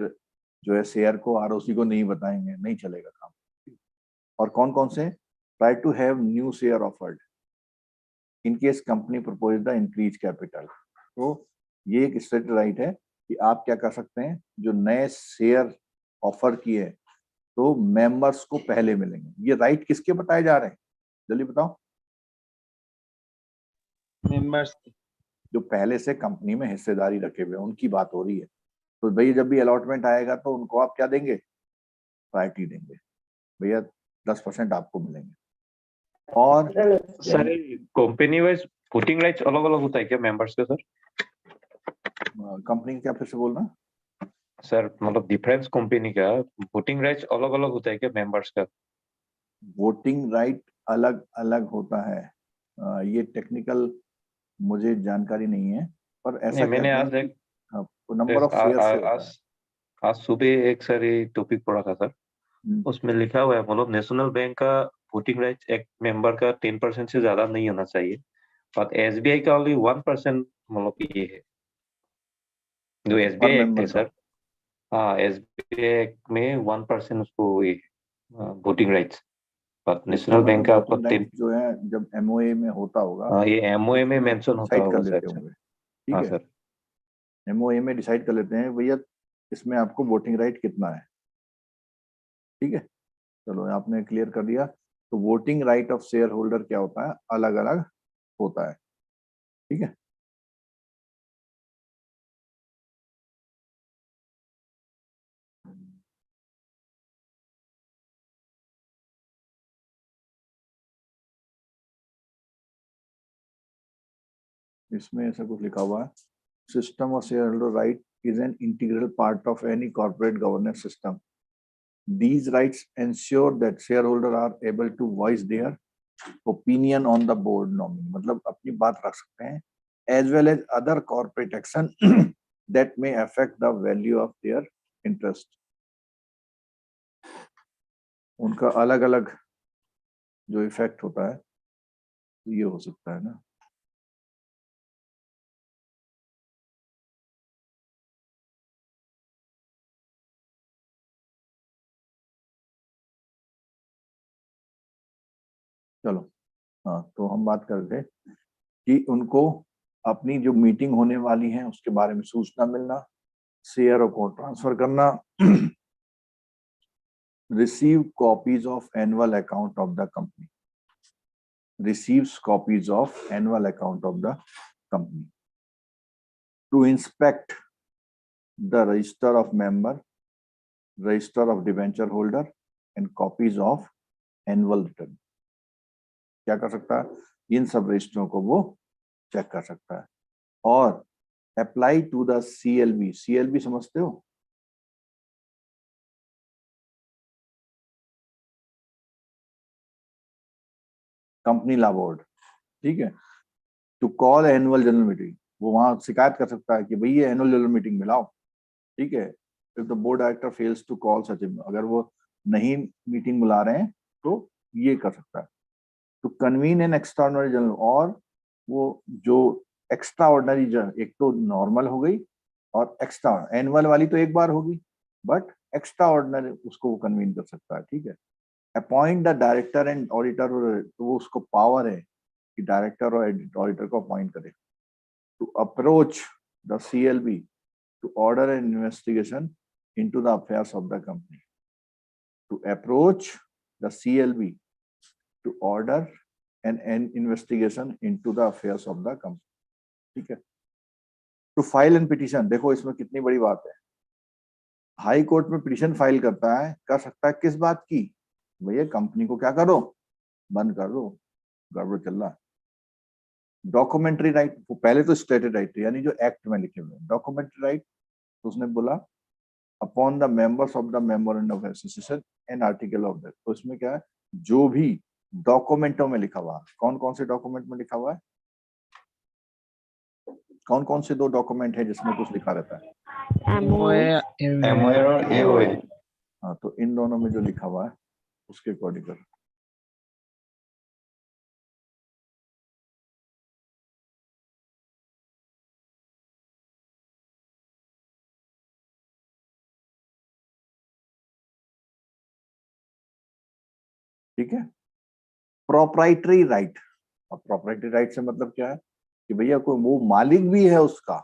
जो है शेयर को आरओसी को नहीं बताएंगे, नहीं चलेगा काम। और कौन कौन से? Try to have new share offered in case company propose the increase capital. तो ये एक स्टेट राइट है कि आप क्या कर सकते हैं, जो नए शेयर ऑफर किए तो मेंबर्स को पहले मिलेंगे। ये राइट किसके बताए जा रहे हैं? जल्दी बताओ। मेंबर्स जो पहले से कंपनी में हिस्सेदारी रखे हुए उनकी बात हो रही है। तो भैया जब भी अलॉटमेंट आएगा तो उनको आप क्या देंगे? प्रायोरिटी देंगे। भैया 10% आपको मिलेंगे। और sir company wise voting rights अलग अलग होता है क्या मेंबर्स का? सर कंपनी का क्या, फिर से बोलना। सर मतलब डिफरेंस कंपनी का वोटिंग राइट्स अलग अलग होता है क्या मेंबर्स का? वोटिंग राइट अलग अलग होता है। ये टेक्निकल मुझे जानकारी नहीं है, पर ऐसा नहीं, मैंने कहते आज हैं एक कि नंबर ऑफ शेयर से होता है। आज सुबह एक सर ये टॉपिक पढ़ा था सर, उसमें लिखा हुआ है मतलब नेशनल बैंक का वोटिंग राइट्स एक मेंबर का 10% से ज्यादा नहीं होना चाहिए, और एसबीआई का ओनली 1% मतलब ये है जो अच्छा, पर एसबीआई एक्ट है मेंबर का। सर। हाँ, एसबीआई एक्ट में 1% उसको ये वोटिंग राइट्स, पर इसका नेशनल बैंक मतलब का आपको वोटिंग राइट जो है जब एमओए में होता होगा ये एमओए में उसमें मेंशन होता डिसाइड कर होगा लेते शायद से। होंगे। ठीक हाँ है। सर। एमओए में डिसाइड कर लेते हैं भैया इसमें आपको वोटिंग राइट कितना है। ठीक है। चलो आपने क्लियर कर दिया। तो voting right of share holder क्या होता है? अलग अलग होता है। ठीक है। इसमें ऐसा कुछ लिखा हुआ है, system of share holder right is an integral part of any corporate governance system. These rights ensure that shareholders are able to voice their opinion on the board nominee, मतलब अपनी बात रख सकते हैं, as well as other corporate action that may affect the value of their interest. उनका अलग अलग जो इफेक्ट होता है तो ये हो सकता है ना। चलो, हाँ, तो हम बात कर रहे थे कि उनको अपनी जो मीटिंग होने वाली है उसके बारे में सूचना मिलना, शेयर को ट्रांसफर करना, receive copies of annual account of the company, receives copies of annual account of the company, to inspect the register of member, register of debenture holder and copies of annual return. क्या कर सकता है? इन सब रजिस्टरों को वो check कर सकता है। और apply to the CLB, CLB समझते हो? कंपनी लॉ बोर्ड, ठीक है। To call annual general meeting, वो वहां शिकायत कर सकता है कि भाई ये एनुअल जनरल मीटिंग मिलाओ, ठीक है। If the board director fails to call such, अगर वो नहीं मीटिंग बुला रहे हैं तो ये कर सकता है। To convene an extraordinary general, और वो जो एक्स्ट्रा ऑर्डिनरी जनरल, एक तो नॉर्मल हो गई और एक्स्ट्रा, एनुअल वाली तो एक बार होगी, बट एक्स्ट्रा ऑर्डिनरी उसको वो कन्वीन कर सकता है, ठीक है। Appoint the director and auditor, तो वो उसको पावर है कि डायरेक्टर और ऑडिटर को अपॉइंट करे। To approach the CLB to order an investigation into the affairs of the company, to approach the CLB to order an investigation into the affairs of the company, ठीक है। to file an petition, देखो इसमें कितनी बड़ी बात है। High court में petition file करता है, कर सकता है किस बात की? भैया कंपनी को क्या करो, बंद कर दो, गड़बड़ चल रहा है। डॉक्यूमेंट्री राइट, वो पहले तो स्टेटेड राइट थे, यानी जो एक्ट में लिखे हुए। डॉक्यूमेंट्री राइट, तो उसने बोला upon the members of the memorandum of association and article of that, तो इसमें क्या है, जो भी डॉक्यूमेंटों में लिखा हुआ, कौन कौन से डॉक्यूमेंट में लिखा हुआ है, कौन कौन से 2 डॉक्यूमेंट है जिसमें कुछ लिखा रहता है? MOA और AOA। हाँ, तो इन दोनों में जो लिखा हुआ है उसके अकॉर्डिंग कर। ठीक है। प्रोप्राइटरी राइट, और प्रोप्राइटरी राइट से मतलब क्या है कि भैया कोई वो मालिक भी है उसका,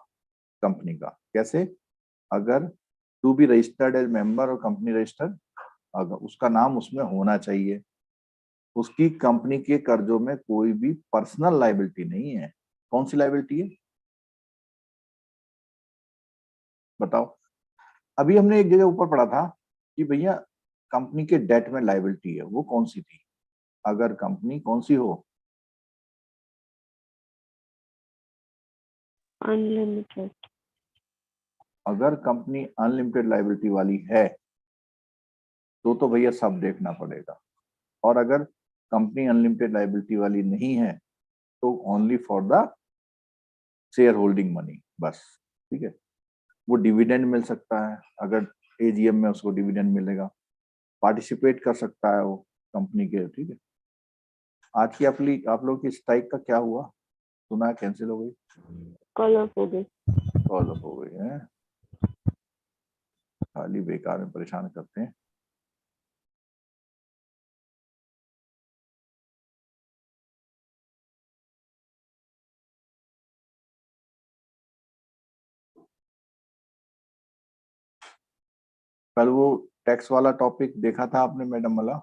कंपनी का। कैसे? अगर to be registered as member और कंपनी रजिस्टर्ड, अगर उसका नाम उसमें होना चाहिए, उसकी कंपनी के कर्जों में कोई भी पर्सनल लायबिलिटी नहीं है। कौन सी लायबिलिटी है बताओ? अभी हमने एक जगह ऊपर पढ़ा था कि भैया कंपनी के डेट में लायबिलिटी है, वो कौन सी थी? अगर कंपनी कौन सी हो, अनलिमिटेड, अगर कंपनी अनलिमिटेड लायबिलिटी वाली है तो भैया सब देखना पड़ेगा। और अगर कंपनी अनलिमिटेड लायबिलिटी वाली नहीं है तो only for the share holding money, बस, ठीक है। वो डिविडेंड मिल सकता है, अगर AGM में उसको डिविडेंड मिलेगा, पार्टिसिपेट कर सकता है वो कंपनी के, ठीक है। आज की आप लोग की स्ट्राइक का क्या हुआ? सुना है कैंसिल हो गई, कॉल ऑफ हो गई। कॉल ऑफ हो गई है। खाली बेकार में परेशान करते हैं। कल वो टैक्स वाला टॉपिक देखा था आपने मैडम वाला,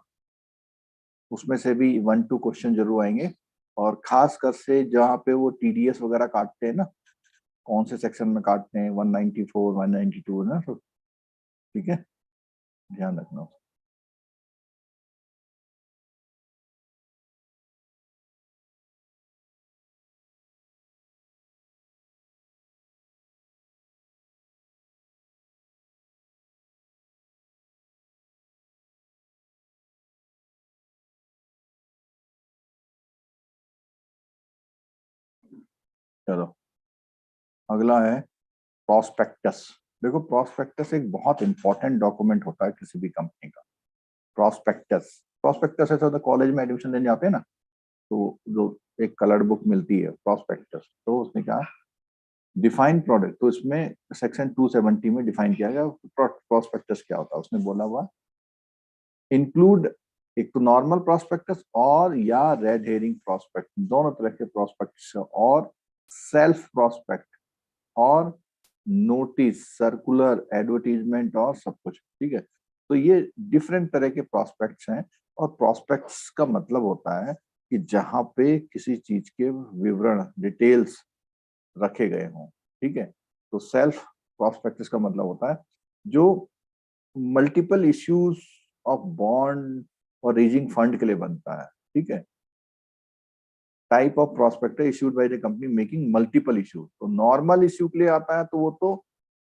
उसमें से भी 1-2 क्वेश्चन जरूर आएंगे। और खास कर से जहाँ पे वो TDS वगैरह काटते हैं ना, कौन से सेक्शन में काटते हैं, 194, 192 ना, तो ठीक है, ध्यान रखना। चलो, अगला है प्रोस्पेक्टस। देखो, प्रोस्पेक्टस एक बहुत इंपॉर्टेंट डॉक्यूमेंट होता है किसी भी कंपनी का। प्रोस्पेक्टस, प्रोस्पेक्टस ऐसा होता है, कॉलेज में एडमिशन लेने जाते हैं ना, तो जो एक कलर्ड बुक मिलती है प्रॉस्पेक्टस, तो उसने कहा डिफाइन प्रोडक्ट, तो इसमें सेक्शन 270 में डिफाइन किया गया प्रॉस्पेक्टस क्या होता है। उसने बोला हुआ इंक्लूड एक तो नॉर्मल प्रॉस्पेक्टस और या रेड हेरिंग प्रॉस्पेक्ट, दोनों तरह के प्रॉस्पेक्टस, और सेल्फ प्रॉस्पेक्ट और नोटिस, सर्कुलर, एडवर्टीजमेंट और सब कुछ, ठीक है। तो ये डिफरेंट तरह के प्रॉस्पेक्ट्स हैं, और प्रॉस्पेक्ट्स का मतलब होता है कि जहां पे किसी चीज के विवरण, डिटेल्स रखे गए हों, ठीक है। तो सेल्फ प्रॉस्पेक्टस का मतलब होता है जो मल्टीपल इश्यूज ऑफ बॉन्ड और रेजिंग फंड के लिए बनता है, ठीक है। Type of prospectus issued by the company making multiple issue, तो नॉर्मल इश्यू के लिए आता है तो वो तो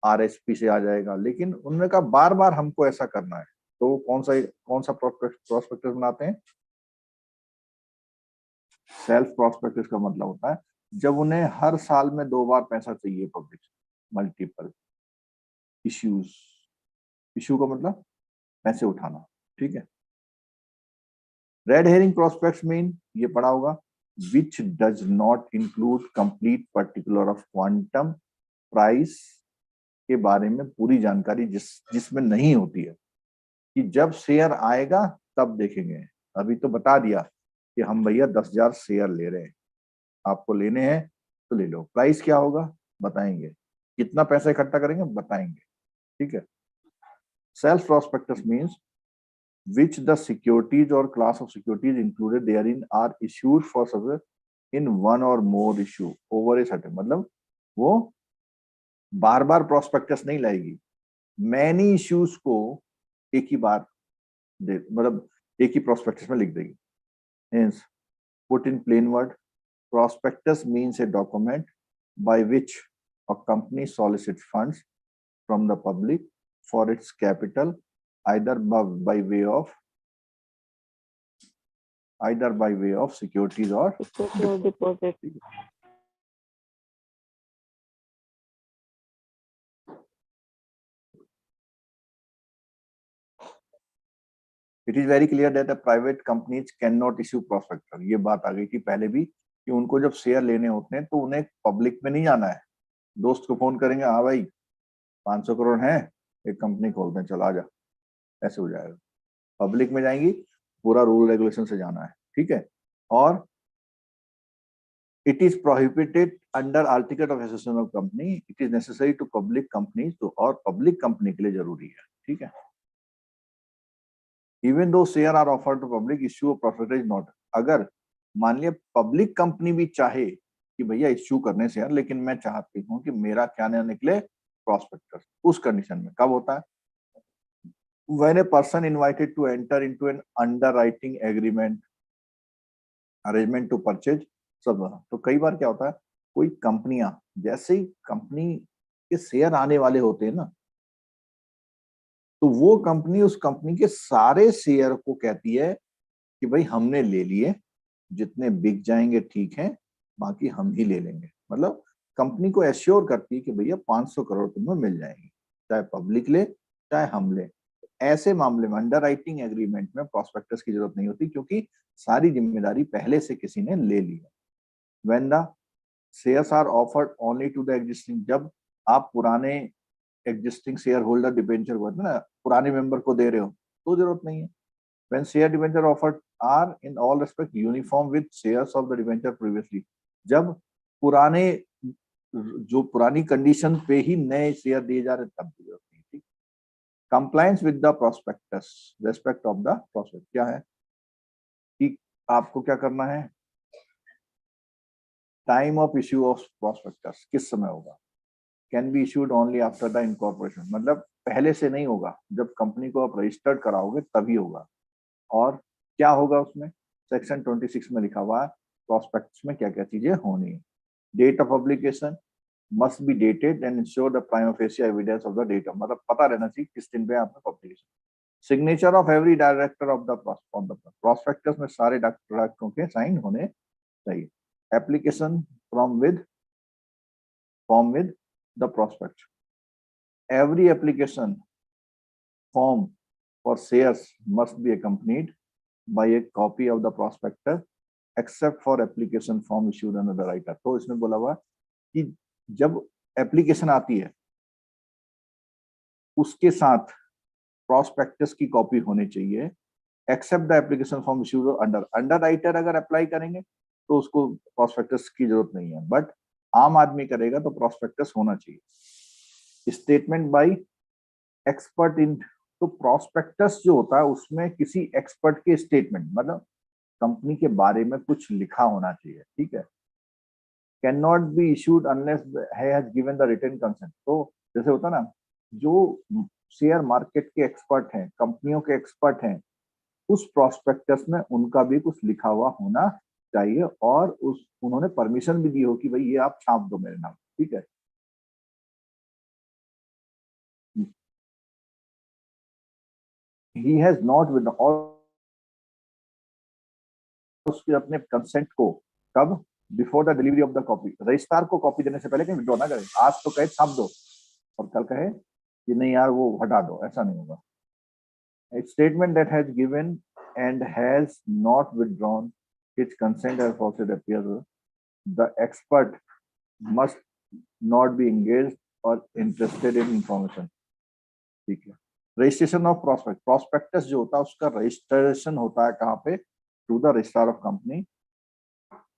आरएसपी से आ जाएगा, लेकिन उन्होंने कहा बार बार हमको ऐसा करना है, तो कौन सा प्रॉस्पेक्टस बनाते हैं? सेल्फ प्रॉस्पेक्टस का मतलब होता है जब उन्हें हर साल में 2 बार पैसा चाहिए पब्लिक, मल्टीपल इश्यूज, इश्यू का मतलब पैसे उठाना, ठीक है। रेड हेरिंग प्रॉस्पेक्ट्स मीन, ये पढ़ा होगा, which does not include complete particular of quantum, price के बारे में पूरी जानकारी जिसमें नहीं होती है, कि जब शेयर आएगा तब देखेंगे। अभी तो बता दिया कि हम भैया 10,000 शेयर ले रहे हैं, आपको लेने हैं तो ले लो, प्राइस क्या होगा बताएंगे, कितना पैसा इकट्ठा करेंगे बताएंगे, ठीक है। Self prospectus means which the securities or class of securities included therein are issued for service in one or more issue over a certain, मतलब वो बार बार प्रोस्पेक्टस नहीं लाएगी, मैनी इश्यूज को एक ही बार दे, मतलब एक ही प्रोस्पेक्टस में लिख देगी। Hence, put in plain word, prospectus means a document by which a company solicits funds from the public for its capital, either by way of securities or secure deposit. It is very clear that the private companies cannot issue prospectus. ये बात आ गई थी पहले भी कि उनको जब share लेने होते हैं तो उन्हें पब्लिक में नहीं जाना है, दोस्त को फोन करेंगे, हाँ भाई 500 करोड़ है, एक कंपनी खोलते हैं, चल आ जा, ऐसे हो जाएगा। पब्लिक में जाएंगी, पूरा रूल रेगुलेशन से जाना है, ठीक है। और it is prohibited under article of association of company, it is necessary to public companies, तो और पब्लिक कंपनी के लिए जरूरी है, ठीक है। Even though share are offered to public, issue of prospectus is not, अगर मान लिया पब्लिक कंपनी भी चाहे कि भैया इश्यू करने से यार, लेकिन मैं चाहती हूँ कि मेरा क्या ना निकले प्रॉस्पेक्टस, उस कंडीशन में कब होता है? When a person invited to enter into an underwriting agreement, arrangement to purchase, सब। तो कई बार क्या होता है, कोई कंपनियां, जैसे ही कंपनी के शेयर आने वाले होते हैं ना, तो वो कंपनी उस कंपनी के सारे शेयर को कहती है कि भाई हमने ले लिए, जितने बिक जाएंगे ठीक है, बाकी हम ही ले लेंगे। मतलब कंपनी को एश्योर करती है कि भैया 500 करोड़ तुम्हें मिल जाएंगे, चाहे पब्लिक ले चाहे हम ले। ऐसे मामले में अंडर राइटिंग एग्रीमेंट में प्रॉस्पेक्टस की जरूरत नहीं होती, क्योंकि सारी जिम्मेदारी पहले से किसी ने ले ली है। When the shares are offered only to the existing, जब आप पुराने एग्जिस्टिंग शेयर होल्डर डिबेंचर को ना पुराने मेंबर को दे रहे हो तो जरूरत नहीं है। When share debenture offered are in all respect uniform with shares of the debenture previously, जब पुराने जो पुरानी कंडीशन पे ही नए शेयर दिए जा रहे तब की जरूरत नहीं थी। Compliance with the prospectus, respect of the prospect क्या है कि आपको क्या करना है, time of issue of prospectus किस समय होगा, can be issued only after the incorporation, मतलब पहले से नहीं होगा, जब कंपनी को आप रजिस्टर्ड कराओगे तभी होगा। और क्या होगा उसमें, सेक्शन 26 में लिखा हुआ है प्रोस्पेक्टस में क्या क्या चीजें होनी है। Date of publication must be dated and ensure the prima facie evidence of the date, मतलब पता रहना चाहिए किस दिन पे आपने publication. Signature of every director of the prospectus में सारे डायरेक्टरों के साइन होने चाहिए। Application form with the prospect. Every application form for shares must be accompanied by a copy of the prospectus except for application form issued under the writer. तो इसमें बोला हुआ कि जब एप्लीकेशन आती है उसके साथ प्रॉस्पेक्टस की कॉपी होनी चाहिए, except the application form issued underwriter अगर अप्लाई करेंगे तो उसको प्रॉस्पेक्टस की जरूरत नहीं है, बट आम आदमी करेगा तो प्रॉस्पेक्टस होना चाहिए। स्टेटमेंट बाय एक्सपर्ट इन, तो प्रॉस्पेक्टस जो होता है उसमें किसी एक्सपर्ट के स्टेटमेंट, मतलब कंपनी के बारे में कुछ लिखा होना चाहिए, ठीक है। Can not be issued unless has given the written consent. तो जैसे होता ना, जो शेयर मार्केट के एक्सपर्ट हैं, कंपनियों के एक्सपर्ट हैं, उस प्रॉस्पेक्टस में उनका भी कुछ लिखा हुआ होना चाहिए और उन्होंने परमिशन भी दी हो कि भाई ये आप छाप दो मेरे नाम, ठीक है। ही हैज नॉट विद और उसके अपने कंसेंट को कब, before the delivery of the copy, registrar को कॉपी देने से पहले कहीं विड्रॉ ना करें। आज तो कहे छाप दो और कल कहे कि नहीं यार वो हटा दो, ऐसा नहीं होगा। A statement that has given and has not withdrawn its consent as false it appears, the expert must not be engaged or interested in information, ठीक है। रजिस्ट्रेशन ऑफ प्रॉस्पेक्ट, प्रॉस्पेक्टस जो होता है उसका रजिस्ट्रेशन होता है कहाँ पे, to the registrar of company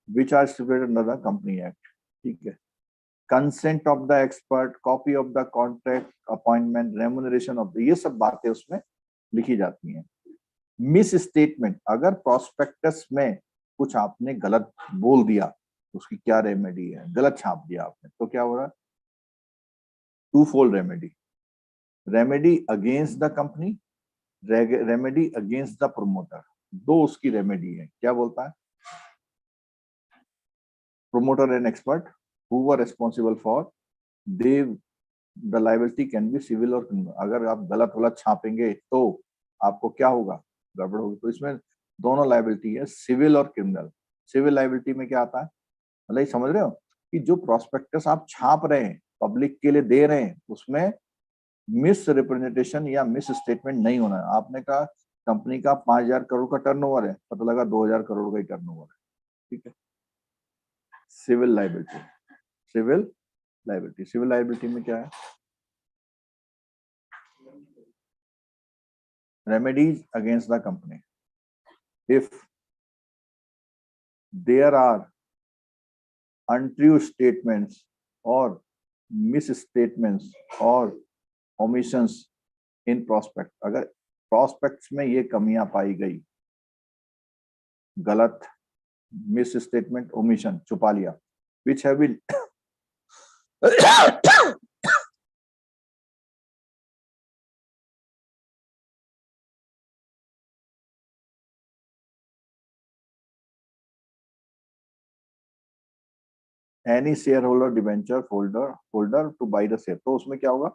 which are stipulated under the company act, ठीक है। Consent of the expert, copy of the contract, appointment, remuneration of the, ये सब बातें उसमें लिखी जाती हैं। मिस स्टेटमेंट, अगर प्रॉस्पेक्टस में कुछ आपने गलत बोल दिया उसकी क्या रेमेडी है, गलत छाप दिया आपने तो क्या हो रहा है, twofold remedy, remedy against the company, remedy against the promoter, दो उसकी रेमेडी है। क्या बोलता है, promoter and expert who were responsible for they the liability can be civil or criminal। अगर आप गलत गलत छापेंगे तो आपको क्या होगा, गड़बड़ होगी। तो इसमें दोनों लाइबिलिटी है, सिविल और क्रिमिनल। सिविल लाइबिलिटी में क्या आता है, मतलब समझ रहे हो कि जो प्रॉस्पेक्टस आप छाप रहे हैं, पब्लिक के लिए दे रहे हैं, उसमें मिस रिप्रेजेंटेशन या मिस स्टेटमेंट नहीं होना है। आपने कहा कंपनी का 5,000 करोड़ का टर्नओवर है, पता लगा 2,000 करोड़ का ही टर्नओवर है, ठीक है। Civil liability, civil liability, civil liability में क्या है, remedies against the company if there are untrue statements or misstatements or omissions in prospect। अगर prospects में ये कमियां पाई गई, गलत, misstatement, omission, छुपा लिया, which have been any shareholder debenture holder to buy the share। तो उसमें क्या होगा,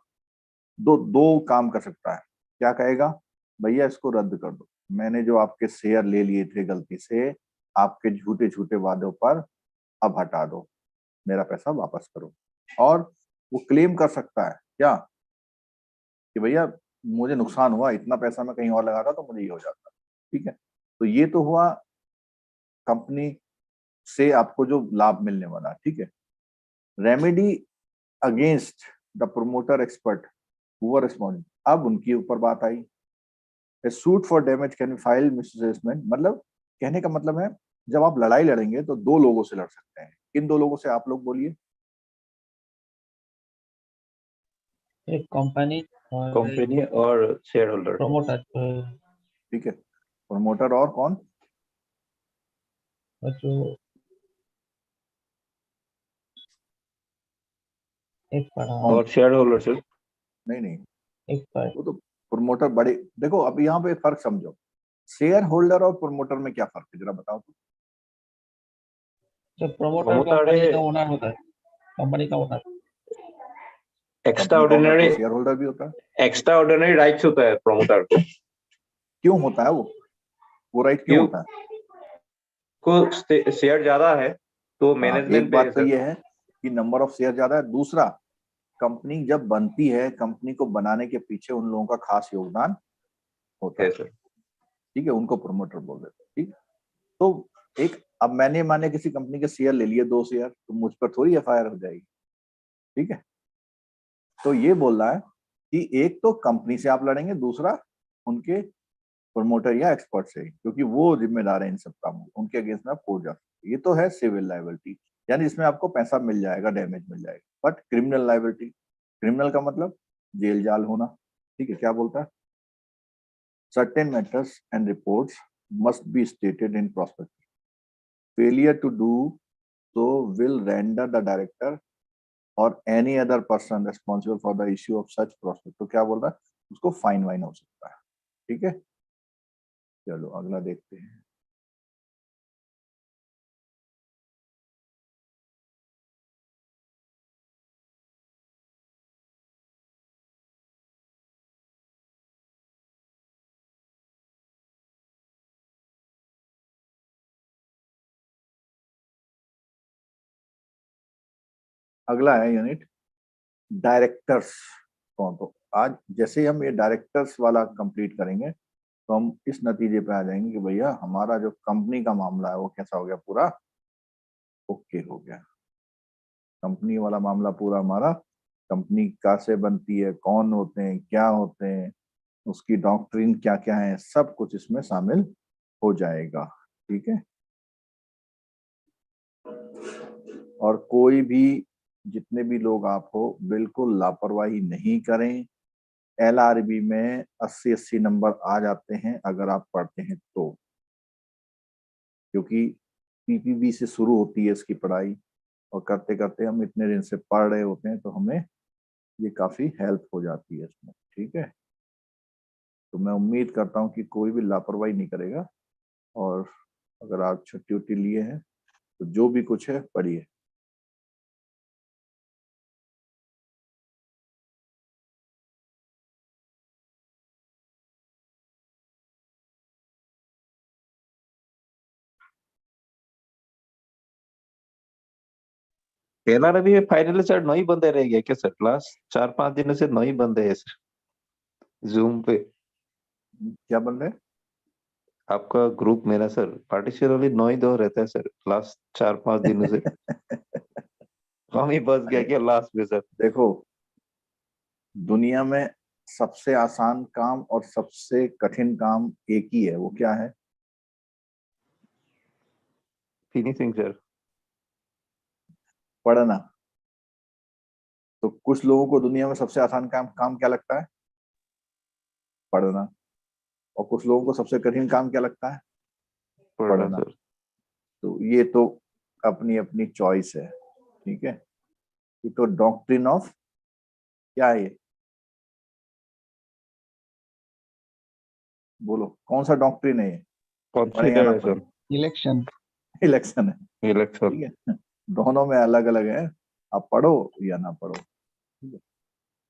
दो काम कर सकता है। क्या कहेगा, भैया इसको रद्द कर दो, मैंने जो आपके शेयर ले लिए थे गलती से, आपके झूठे झूठे वादों पर अब हटा दो, मेरा पैसा वापस करो। और वो क्लेम कर सकता है क्या, कि भैया मुझे नुकसान हुआ, इतना पैसा मैं कहीं और लगाता तो मुझे ये हो जाता, ठीक है। तो ये तो हुआ कंपनी से आपको जो लाभ मिलने वाला, ठीक है। Remedy against the promoter expert who were responsible, अब उनके ऊपर बात आई। Suit for damage can be filed misassessment, मतलब कहने का मतलब है जब आप लड़ाई लड़ेंगे तो दो लोगों से लड़ सकते हैं। किन दो लोगों से, आप लोग बोलिए। एक कंपनी और शेयर होल्डर। प्रमोटर, ठीक है, प्रमोटर और कौन, जो एक पड़ा और शेयर होल्डर सर। नहीं एक पर वो तो प्रमोटर बड़े। देखो अब यहाँ पे फर्क समझो, शेयर होल्डर और प्रमोटर में क्या फर्क है जरा बताओ तो। जो प्रमोटर प्रमोटर कंपनी का ओनर होता है, कंपनी का owner. Extra ordinary share holder भी होता है। एक्स्ट्रा ऑर्डिनरी राइट्स होता है प्रमोटर को। क्यों होता है वो राइट क्यों होता है, को शेयर ज्यादा है तो मैनेजमेंट एक बात तो ये है कि नंबर ऑफ शेयर ज्यादा है, दूसरा कंपनी जब बनती है, कंपनी को बनाने के पीछे उन लोगों का खास योगदान होता है, ठीक है, उनको प्रमोटर बोल देते हैं, ठीक। तो एक अब मैंने माने किसी कंपनी के शेयर ले लिए 2 शेयर, तो मुझ पर थोड़ी एफआईआर हो जाएगी, ठीक है। तो ये बोल रहा है कि एक तो कंपनी से आप लड़ेंगे, दूसरा उनके प्रमोटर या एक्सपर्ट से, क्योंकि वो जिम्मेदार है इन सब कामों, उनके अगेंस्ट में आप कोर्ट जा सकते। ये तो है सिविल लायबिलिटी, यानी इसमें आपको पैसा मिल जाएगा, डैमेज मिल जाएगा। बट क्रिमिनल लायबिलिटी, क्रिमिनल का मतलब जेल जाल होना, ठीक है। क्या बोलता है? Certain matters and reports must be stated in prospectus, failure to do so will render the director or any other person responsible for the issue of such prospect। तो क्या बोल रहा है? उसको फाइन वाइन हो सकता है, ठीक है। चलो अगला देखते हैं। अगला है यूनिट डायरेक्टर्स कौन। तो आज जैसे ही हम ये डायरेक्टर्स वाला कंप्लीट करेंगे तो हम इस नतीजे पे आ जाएंगे कि भैया हमारा जो कंपनी का मामला है वो कैसा हो गया, पूरा ओके हो गया। कंपनी वाला मामला पूरा हमारा, कंपनी कैसे बनती है, कौन होते हैं, क्या होते हैं, उसकी डॉक्ट्रिन क्या क्या है, सब कुछ इसमें शामिल हो जाएगा, ठीक है। और कोई भी, जितने भी लोग आप हो, बिल्कुल लापरवाही नहीं करें। एलआरबी में 80-80 नंबर आ जाते हैं अगर आप पढ़ते हैं तो, क्योंकि पीपीबी से शुरू होती है इसकी पढ़ाई, और करते करते हम इतने दिन से पढ़ रहे होते हैं, तो हमें ये काफी हेल्प हो जाती है इसमें, ठीक है। तो मैं उम्मीद करता हूँ कि कोई भी लापरवाही नहीं करेगा, और अगर आप छुट्टी उट्टी लिए हैं तो जो भी कुछ है पढ़िए। एलआरबी में फाइनली सर 9 ही बंदे रह गए क्या सर? लास्ट 4-5 दिनों से 9 ही बंदे हैं सर जूम पे। क्या बन रहे? आपका ग्रुप में ना सर पार्टिकुलरली 9 ही 2 रहता है सर लास्ट 4-5 दिनों से। हम ही बस गया क्या लास्ट में सर? देखो, दुनिया में सबसे आसान काम और सबसे कठिन काम एक ही है, वो क्या है? Finishing sir. पढ़ना। तो कुछ लोगों को दुनिया में सबसे आसान काम काम क्या लगता है? पढ़ना। और कुछ लोगों को सबसे कठिन काम क्या लगता है? पढ़ना पढ़ना। सर। तो ये तो अपनी अपनी चॉइस है, ठीक है। ये तो डॉक्ट्रिन ऑफ क्या है ये? बोलो कौन सा डॉक्ट्रिन है ये? पढ़े या कंसीडर ना है पढ़े? सर। इलेक्शन। इलेक्शन है, इलेक्शन। ठीक है। दोनों में अलग अलग है, आप पढ़ो या ना पढ़ो, ठीक है।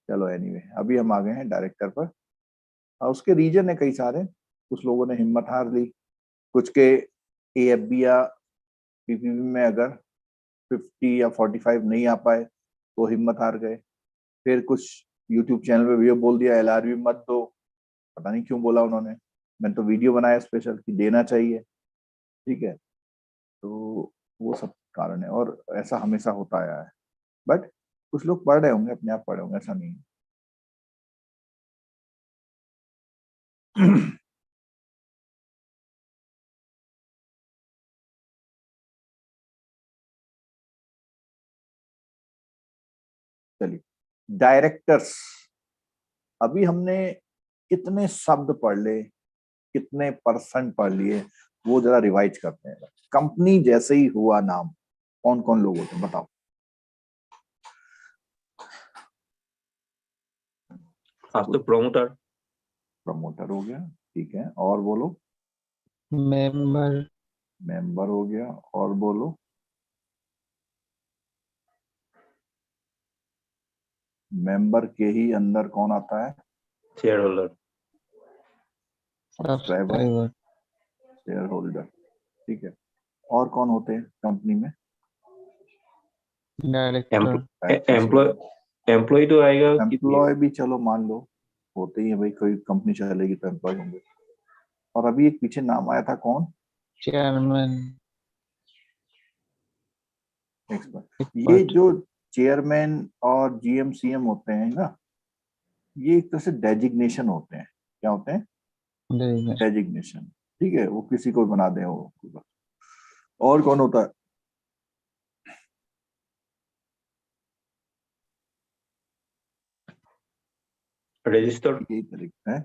चलो एनीवे, अभी हम आ गए हैं डायरेक्टर पर, और उसके रीजन है कई सारे। कुछ लोगों ने हिम्मत हार ली, कुछ के एएफबी या पीपीबी में अगर 50 या 45 नहीं आ पाए तो हिम्मत हार गए। फिर कुछ यूट्यूब चैनल पे वीडियो बोल दिया एलआरबी मत दो, पता नहीं क्यों बोला उन्होंने। मैंने तो वीडियो बनाया स्पेशल कि देना चाहिए, ठीक है। तो वो सब कारण है, और ऐसा हमेशा होता आया है। बट कुछ लोग पढ़ रहे होंगे, अपने आप पढ़े होंगे, ऐसा नहीं है। चलिए, डायरेक्टर्स। अभी हमने कितने शब्द पढ़ ले, कितने परसेंट पढ़ लिए, वो जरा रिवाइज करते हैं। कंपनी जैसे ही हुआ नाम, कौन कौन लोग होते हैं बताओ? फर्स्ट तो प्रमोटर। प्रमोटर हो गया, ठीक है, और बोलो? मेंबर। मेंबर हो गया, और बोलो? मेंबर के ही अंदर कौन आता है? Share holder. Subscriber, subscriber. Share holder, ठीक है। और कौन होते हैं कंपनी में? डायरेक्टर। एम्प्लॉय। एम्प्लॉय तो आएगा कि एम्प्लॉय भी चलो मान लो, होते ही है भाई, कोई कंपनी चलेगी तो एम्प्लॉय होंगे। और अभी एक पीछे नाम आया था, कौन? चेयरमैन। ये जो चेयरमैन और जीएम सीएम होते हैं ना, ये एक तरह से डेजिग्नेशन होते हैं। क्या होते हैं? डेजिग्नेशन। ठीक है, वो किसी को बना दे वो। और कौन होता है? रजिस्टर्ड। यही तरीका है।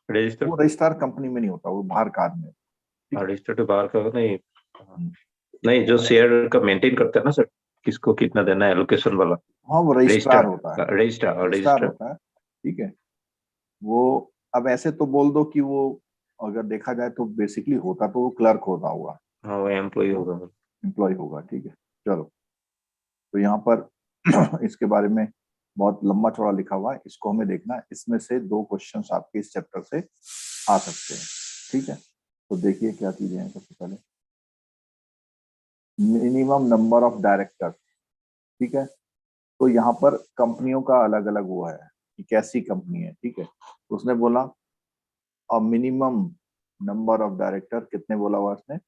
रजिस्टर्ड। वो रजिस्ट्रार कंपनी में नहीं होता, वो बाहर का आदमी है। रजिस्टर्ड तो बाहर का नहीं। नहीं, जो शेयर का मेंटेन करता है ना सर, किसको कितना देना है, एलोकेशन वाला। हाँ, वो रजिस्ट्रार होता है। रजिस्ट्रार रजिस्ट्रार होता है। ठीक है, वो अब ऐसे तो बोल दो कि वो, अगर देखा जाए तो बेसिकली होता तो वो क्लर्क होता होगा। हाँ, वो एम्प्लॉय होगा। एम्प्लॉय होगा। ठीक है, चलो। तो यहाँ पर इसके बारे में बहुत लंबा चौड़ा लिखा हुआ है, इसको हमें देखना है। इसमें से 2 क्वेश्चंस आपके इस चैप्टर से आ सकते हैं। ठीक है, तो देखिए क्या चीजें हैं। सबसे पहले मिनिमम नंबर ऑफ डायरेक्टर। ठीक है, तो यहाँ पर कंपनियों का अलग अलग हुआ है कि कैसी कंपनी है। ठीक है, उसने बोला और मिनिमम नंबर ऑफ डायरेक्टर कितने बोला हुआ उसने?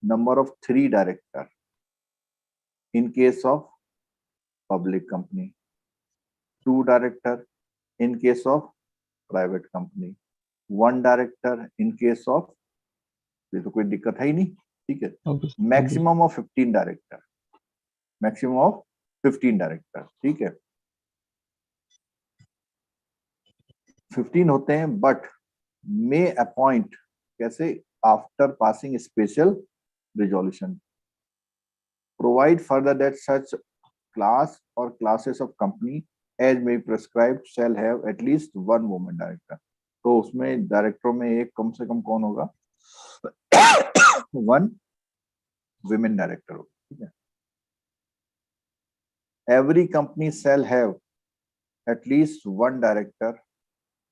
Number of 3 director in case of public company, 2 director in case of private company, 1 director in case of, ये तो कोई दिक्कत है ही नहीं। ठीक है, maximum of 15 director, maximum of 15 director. ठीक है, 15 होते हैं, बट मे अपॉइंट कैसे? After passing special resolution, provide further that such class or classes of company as may prescribed shall have at least 1 women director. तो उसमें डायरेक्टरों में एक कम से कम कौन होगा? 1 women डायरेक्टर होगा। ठीक है, every company shall have at least 1 director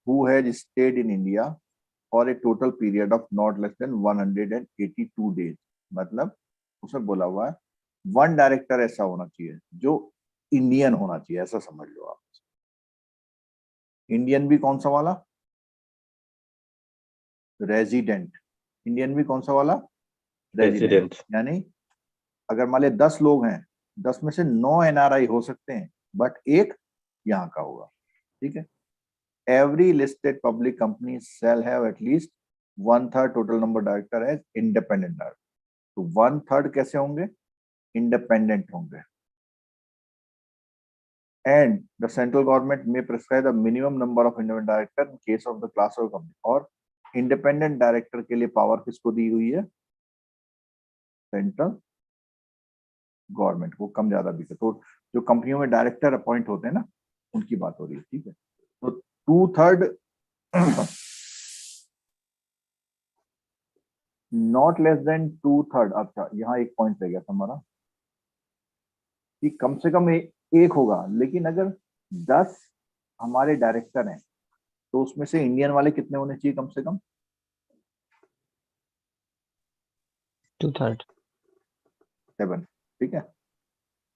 who has stayed in India for a total period of not less than 182 days। मतलब उसमें बोला हुआ है 1 डायरेक्टर ऐसा होना चाहिए जो इंडियन होना चाहिए, ऐसा समझ लो आप। इंडियन भी कौन सा वाला? रेजिडेंट। इंडियन भी कौन सा वाला? रेजिडेंट। यानी अगर मान ले 10 लोग हैं, 10 में से 9 एनआरआई हो सकते हैं, बट एक यहाँ का होगा। ठीक है, every listed public company shall have at least 1/3 total number director as independent director. तो 1/3 कैसे होंगे? इंडिपेंडेंट होंगे। And the central government may prescribe the minimum number of independent director in case of the class of company. और independent director के लिए power किसको दी हुई है? सेंट्रल गवर्नमेंट को। कम ज्यादा भी। तो जो कंपनियों में डायरेक्टर अपॉइंट होते हैं ना, उनकी बात हो रही है। ठीक है, तो 2/3 नॉट लेस देन 2/3। अच्छा, यहाँ एक पॉइंट रह गया था हमारा कि कम से कम एक होगा, लेकिन अगर 10 हमारे डायरेक्टर हैं तो उसमें से इंडियन वाले कितने होने चाहिए? कम से कम 2/3 7। ठीक है,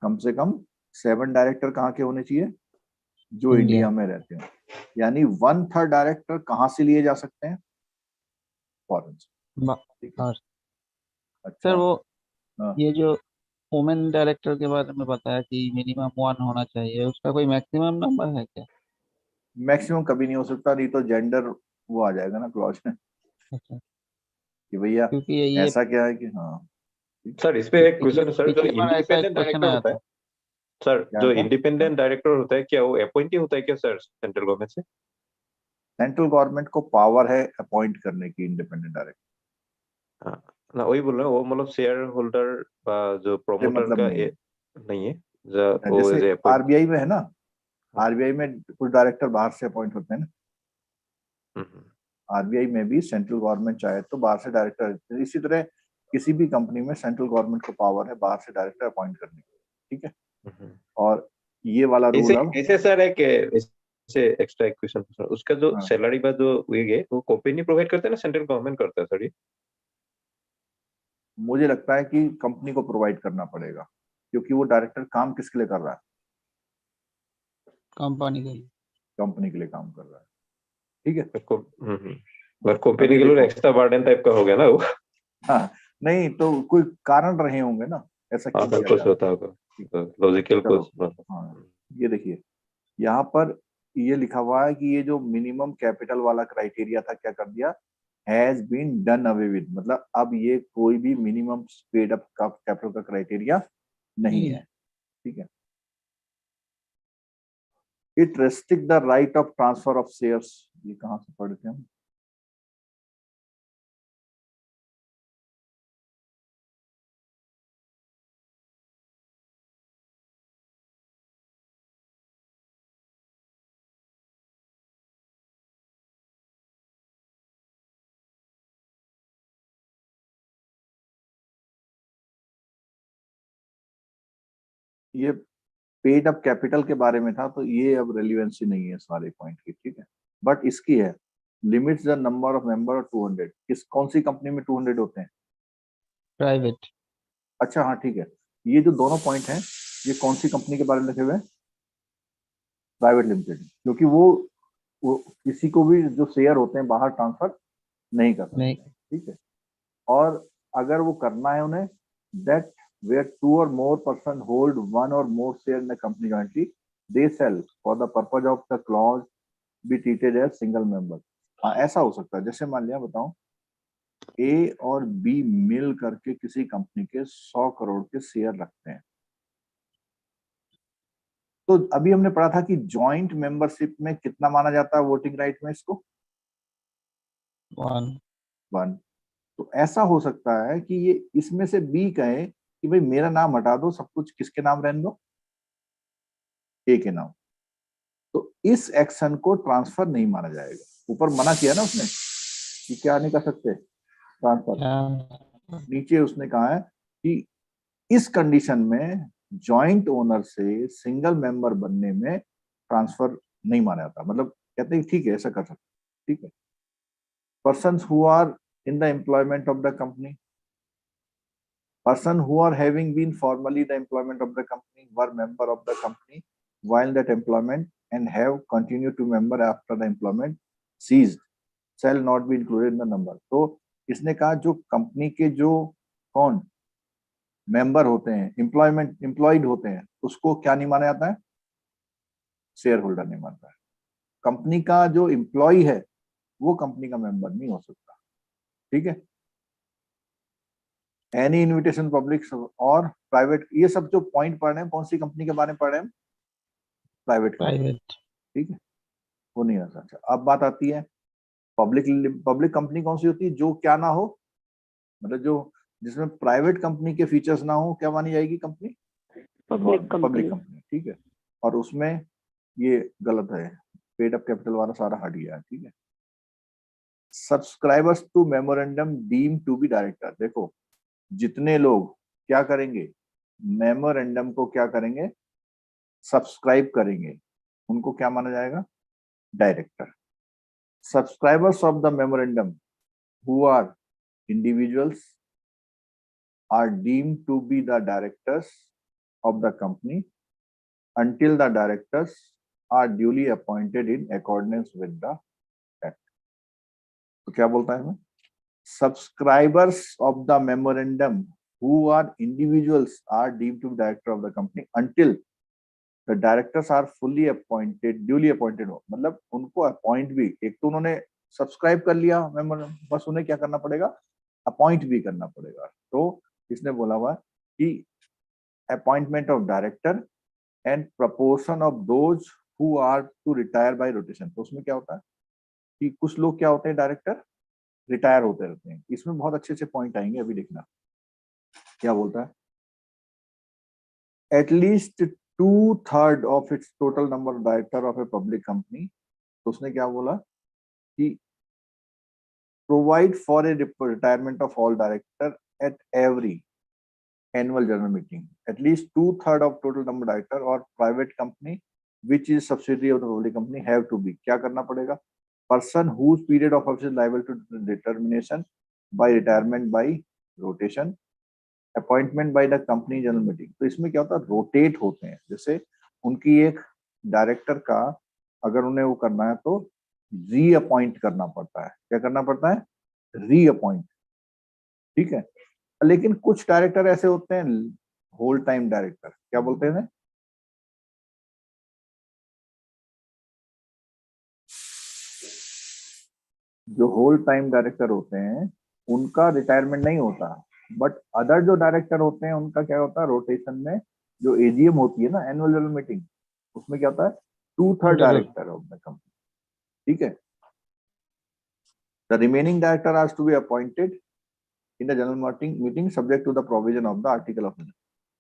कम से कम 7 डायरेक्टर कहाँ के होने चाहिए? जो इंडिया में रहते हैं। यानी 1/3 डायरेक्टर कहाँ से लिए जा सकते हैं? फॉरेन से। ठीक है, अच्छा। सर वो हाँ, ये जो वुमेन डायरेक्टर के बारे में बताया कि मिनिमम 1 होना चाहिए, उसका कोई मैक्सिमम नंबर है क्या? मैक्सिमम कभी नहीं हो सकता, नहीं तो जेंडर वो आ जाएगा ना क्लॉज में अच्छा, कि भैया क्योंकि ये ऐसा क्या है कि हाँ। सर इस पे एक क्वेश्चन है सर, जो पिछली बार ऐसा एक इंडिपेंडेंट क्वेश्चन डायरेक्टर आया होता है था। सर, क्या जो था? इंडिपेंडेंट डायरेक्टर होता है, क्या वो अपॉइंटी होता है क्या सर सेंट्रल गवर्नमेंट से? सेंट्रल गवर्नमेंट को पावर है अपॉइंट करने की इंडिपेंडेंट डायरेक्टर। हाँ, ना वही बोल रहा हूँ, वो मतलब शेयर होल्डर जो से प्रोमोटर मतलब का नहीं नहीं है, वो जैसे एज अपॉइंट। आरबीआई में है ना, आरबीआई में कुछ डायरेक्टर बाहर से अपॉइंट होते हैं ना। आरबीआई में भी सेंट्रल गवर्नमेंट चाहे तो बाहर से डायरेक्टर, इसी तरह किसी भी कंपनी में सेंट्रल गवर्नमेंट को पावर है बाहर से डायरेक्टर अपॉइंट करने की। ठीक है, और ये वाला ऐसे रूल अब ऐसे सर है कि ऐसे एक्स्ट्रा एक क्वेश्चन सर, उसका जो हाँ, सैलरी का जो वेग है वो कंपनी प्रोवाइड करता है ना, सेंट्रल गवर्नमेंट करता है सर ये? मुझे लगता है कि कंपनी को प्रोवाइड करना पड़ेगा, क्योंकि वो डायरेक्टर काम किसके लिए कर रहा है? कंपनी के लिए। कंपनी के लिए काम कर रहा है। ठीक है, पर कंपनी अभी के लिए देखो, एक्स्ट्रा बर्डन टाइप का हो गया ना वो। हाँ, नहीं तो कोई कारण रहे होंगे ना ऐसा क्यों हर किया कुछ जा रहा होता होगा, लॉजिकल चलो। कुछ। हाँ, ये देखिए यहाँ पर ये लिखा हुआ है कि ये जो मिनिमम कैपिटल वाला क्राइटेरिया था क्या कर दिया, has been done away with, मतलब अब ये कोई भी मिनिमम पेड अप कैपिटल का क्राइटेरिया नहीं है। ठीक है, it restrict the right of transfer of shares, ये कहाँ से पढ़ते हैं हम? ये पेड अप कैपिटल के बारे में था, तो ये अब रेलिवेंसी नहीं है सारे पॉइंट की। ठीक है, बट इसकी है, limits the number of member 200। किस कौन सी कंपनी में 200 होते हैं? प्राइवेट। अच्छा हाँ ठीक है, ये जो दोनों पॉइंट हैं ये कौन सी कंपनी के बारे में लिखे हुए हैं? प्राइवेट लिमिटेड, क्योंकि वो किसी को भी जो शेयर होते हैं बाहर ट्रांसफर नहीं कर सकते। नहीं। ठीक है, और अगर वो करना है उन्हें, that where 2 or more person hold 1 or more share in the company jointly, they shall for the purpose of the clause be treated as single member। हाँ ऐसा हो सकता है, जैसे मान लिया बताऊं, ए और बी मिल करके किसी कंपनी के 100 करोड़ के शेयर रखते हैं, तो अभी हमने पढ़ा था कि जॉइंट मेंबरशिप में कितना माना जाता है वोटिंग राइट में इसको? 1। 1। तो ऐसा हो सकता है कि ये इसमें से बी कहे कि भाई मेरा नाम हटा दो, सब कुछ किसके नाम रहने दो? ए के नाम। तो इस एक्शन को ट्रांसफर नहीं माना जाएगा। ऊपर मना किया ना उसने कि क्या नहीं कर सकते ट्रांसफर, नीचे उसने कहा है कि इस कंडीशन में जॉइंट ओनर से सिंगल मेंबर बनने में ट्रांसफर नहीं माना जाता, मतलब कहते हैं ठीक है ऐसा कर सकते। ठीक है, persons who are in the employment of the company, person who are having been formally the employment of the company were member of the company while that employment and have continued to member after the employment ceased shall not be included in the number। तो इसने कहा जो company के जो कौन member होते हैं, employed होते हैं, उसको क्या नहीं माना जाता है? शेयर होल्डर नहीं मानता है। कंपनी का जो एम्प्लॉय है वो कंपनी का मेंबर नहीं हो सकता। ठीक है, एनी इन्विटेशन पब्लिक और प्राइवेट, ये सब जो पॉइंट पढ़ रहे हैं कौन सी कंपनी के बारे में पढ़ रहे हैं? प्राइवेट। ठीक है, वो नहीं आ सकता। अब बात आती है पब्लिक कंपनी कौन सी होती है? जो क्या ना हो, मतलब जो जिसमें प्राइवेट कंपनी के फीचर्स ना हो, क्या मानी जाएगी company? Public public company. Company. ठीक है, और उसमें ये गलत है, पेड अप कैपिटल वाला सारा हट गया। ठीक है, subscribers to memorandum deem to be director, देखो जितने लोग क्या करेंगे, मेमोरेंडम को क्या करेंगे, सब्सक्राइब करेंगे, उनको क्या माना जाएगा? Director. Subscribers of the memorandum who are individuals are deemed to be the directors of the company until the directors are duly appointed in accordance with the act। तो क्या बोलता है हमें? Subscribers of the memorandum who are individuals are deemed to be director of the company until the directors are fully appointed, duly appointed हो, मतलब उनको appoint भी, एक तो उन्होंने सब्सक्राइब कर लिया मेमोरेंडम, बस उन्हें क्या करना पड़ेगा? अपॉइंट भी करना पड़ेगा। तो इसने बोला हुआ कि appointment of director and proportion of those who are to retire by rotation. तो उसमें क्या होता है कि कुछ लोग क्या होते हैं, डायरेक्टर रिटायर होते रहते हैं। इसमें बहुत अच्छे अच्छे पॉइंट आएंगे, अभी देखना क्या बोलता है। At least 2/3 of its total number of director of a public company. तो उसने क्या बोला कि provide for a retirement of all director at every annual general meeting, at least 2/3 of total number of director or private company which is subsidiary of the public company have to be, क्या करना पड़ेगा? Person whose period of office is liable to determination by retirement by rotation, appointment by the company general meeting। तो इसमें क्या होता है, rotate होते हैं। जैसे उनकी एक डायरेक्टर का अगर उन्हें वो करना है तो रीअपॉइंट करना पड़ता है। क्या करना पड़ता है? रीअपॉइंट। ठीक है, लेकिन कुछ डायरेक्टर ऐसे होते हैं होल टाइम डायरेक्टर क्या बोलते हैं? जो होल टाइम डायरेक्टर होते हैं उनका रिटायरमेंट नहीं होता, बट अदर जो डायरेक्टर होते हैं उनका क्या होता है, रोटेशन में जो एजीएम होती है ना, एनुअल जनरल मीटिंग, उसमें क्या होता है, 2/3 जी sir. Director of the company. ठीक है, the remaining director are to be appointed in the general meeting subject to the provision of the article of.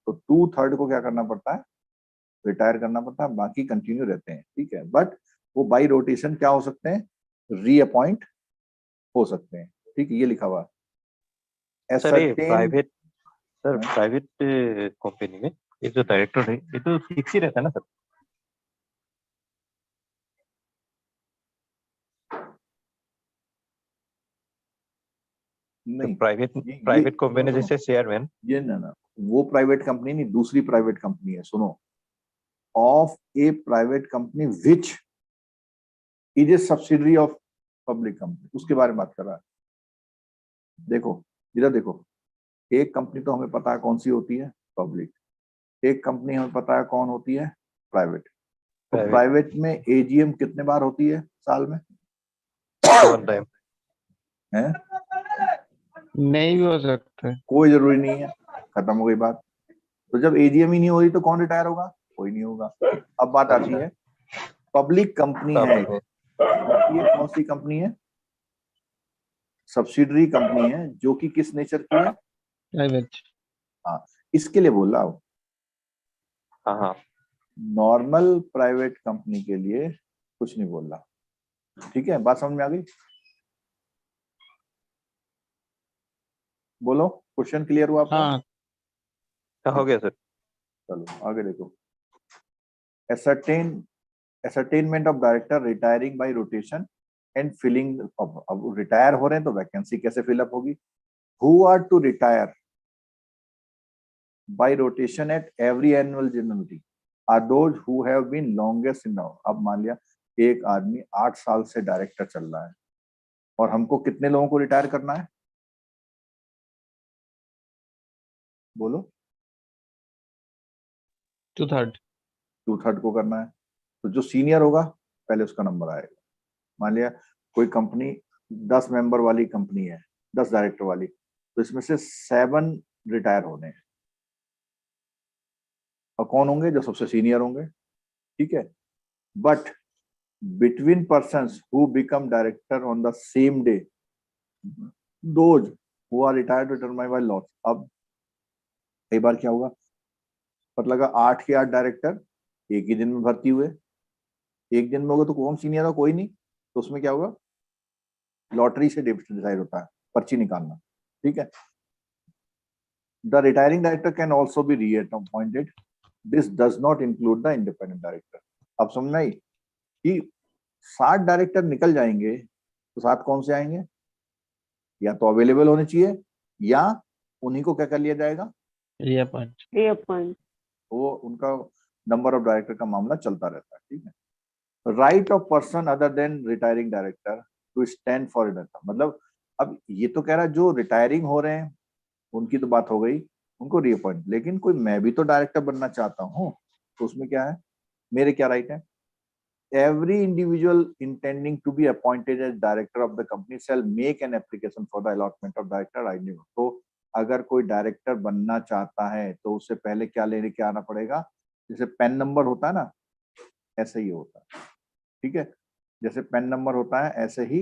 तो 2/3 को क्या करना पड़ता है, रिटायर करना पड़ता है, बाकी कंटिन्यू रहते हैं। ठीक है, बट वो बाई रोटेशन क्या हो सकते हैं, रीअपॉइंट हो सकते हैं। ठीक है, ये लिखा हुआ है। सर ये Ascertain- प्राइवेट कंपनी में ये जो डायरेक्टर है ये तो फिक्स ही रहता है ना सर? नहीं, प्राइवेट कंपनी सुनो, जैसे चेयरमैन। ये ना वो प्राइवेट कंपनी नहीं, दूसरी प्राइवेट कंपनी है। सुनो, of A private company which is a subsidiary of public company, उसके बारे में बात कर रहा है। देखो इधर देखो, एक कंपनी तो हमें पता है कौन सी होती है, पब्लिक। एक कंपनी हमें पता है कौन होती है, प्राइवेट। तो प्राइवेट में एजीएम कितने बार होती है साल में? One time. है, नहीं भी हो सकता है। कोई जरूरी नहीं है, खत्म हो गई बात। तो जब एजीएम ही नहीं हो रही तो कौन रिटायर होगा? कोई नहीं होगा। अब बात आती है, पब्लिक कंपनी है, ये कौन सी कंपनी है, सब्सिडरी कंपनी है, जो कि किस नेचर की है, प्राइवेट। हाँ, इसके लिए बोल रहा हूँ। हाँ नॉर्मल प्राइवेट कंपनी के लिए कुछ नहीं बोल रहा। ठीक है, बात समझ में आ गई? बोलो, क्वेश्चन क्लियर हुआ आपका? हाँ हो गया सर। चलो आगे देखो। ascertainment of director retiring by rotation and filling, अब रिटायर हो रहे हैं तो वैकेंसी कैसे फिलअप होगी? Who are to retire by rotation at every annual general meeting are those who have been longest in now। अब मान लिया एक आदमी 8 साल से डायरेक्टर चल रहा है और हमको कितने लोगों को रिटायर करना है, बोलो? 2/3। 2/3 को करना है। तो जो सीनियर होगा पहले उसका नंबर आएगा। मान लिया कोई कंपनी 10 मेंबर वाली कंपनी है, 10 डायरेक्टर वाली, तो इसमें से 7 रिटायर होने हैं। और कौन होंगे? जो सबसे सीनियर होंगे। ठीक है, but between persons who become director on the same day, those who are retired determined by law. अब कई बार क्या होगा, पता लगा 8 के 8 डायरेक्टर एक ही दिन में भर्ती हुए, एक दिन में होगा तो कौन सीनियर हो, कोई नहीं, तो उसमें क्या होगा, लॉटरी से डिसाइड होता है, पर्ची निकालना। ठीक है, the retiring director can also be reappointed, this does not include the independent director. अब समझ आई कि 60 डायरेक्टर निकल जाएंगे तो 7 कौन से आएंगे, या तो अवेलेबल होने चाहिए या उन्हीं को क्या कर लिया जाएगा, रीअपॉइंट। reappoint, वो उनका नंबर ऑफ डायरेक्टर का मामला चलता रहता है। ठीक है, right of person other than retiring director to stand for director, मतलब अब ये तो कह रहा है जो रिटायरिंग हो रहे हैं उनकी तो बात हो गई, उनको रीअपॉइंट, लेकिन कोई मैं भी तो डायरेक्टर बनना चाहता हूँ, तो उसमें क्या है, मेरे क्या राइट है? Every individual intending to be appointed as director of the company shall make an application for the allotment of director ID। तो अगर कोई डायरेक्टर बनना चाहता है तो उससे पहले क्या लेने के आना पड़ेगा, जैसे पेन नंबर होता है ना, ऐसे ही होता है। ठीक है, जैसे पेन नंबर होता है ऐसे ही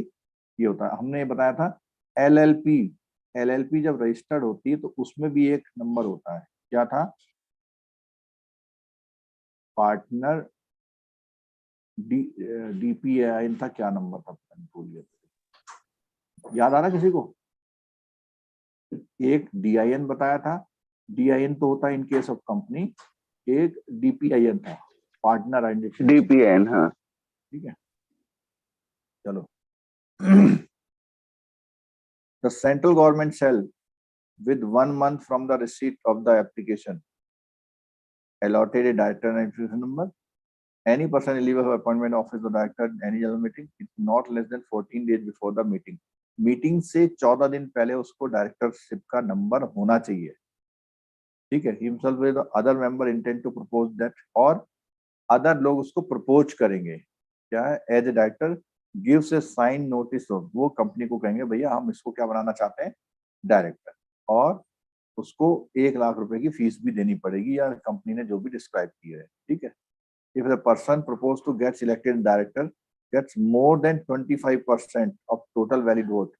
ये होता है। हमने ये बताया था एलएलपी जब रजिस्टर्ड होती है तो उसमें भी एक नंबर होता है, क्या था, पार्टनर डीपीआईएन था, क्या नंबर था भूल गया, याद आ रहा किसी को? एक डीआईएन बताया था, डीआईएन तो होता है इन केस ऑफ कंपनी, एक डीपीआईएन था, पार्टनर आइडेंटिटी, डीपीएन। हाँ, ठीक है, चलो। The central government shall with 1 month from the receipt of the application allotted a director identification number, any person eligible for appointment office of director in any general meeting, it's not less than 14 days before the meeting। Meeting से 14 दिन पहले उसको directorship का number होना चाहिए। ठीक है, himself with other member intend to propose that, और अदर लोग उसको प्रपोज करेंगे, क्या है, as a director gives a sign notice of, वो कंपनी को कहेंगे भैया हम इसको क्या बनाना चाहते हैं, डायरेक्टर, और उसको 1 लाख रुपए की फीस भी देनी पड़ेगी, या कंपनी ने जो भी डिस्क्राइब की है, ठीक है। If the person propose to get selected director gets more than 25% of total valid vote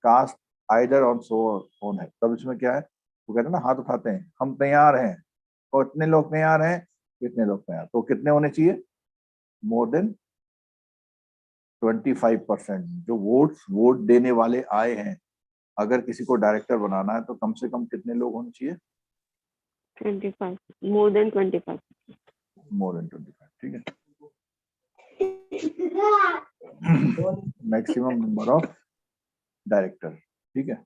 cast either on so on है, तब इसमें क्या है, वो कहते हैं ना, हाथ उठाते हैं, हम तैयार हैं, और इतने लोग तैयार हैं, इतने लोग तैयार, तो कितने होने चाहिए, मोर देन 25% जो वोट देने वाले आए हैं, अगर किसी को डायरेक्टर बनाना है तो कम से कम कितने लोग होने चाहिए, 25, more than 25. मोर देन 25, ठीक है। मैक्सिमम नंबर ऑफ डायरेक्टर, ठीक है।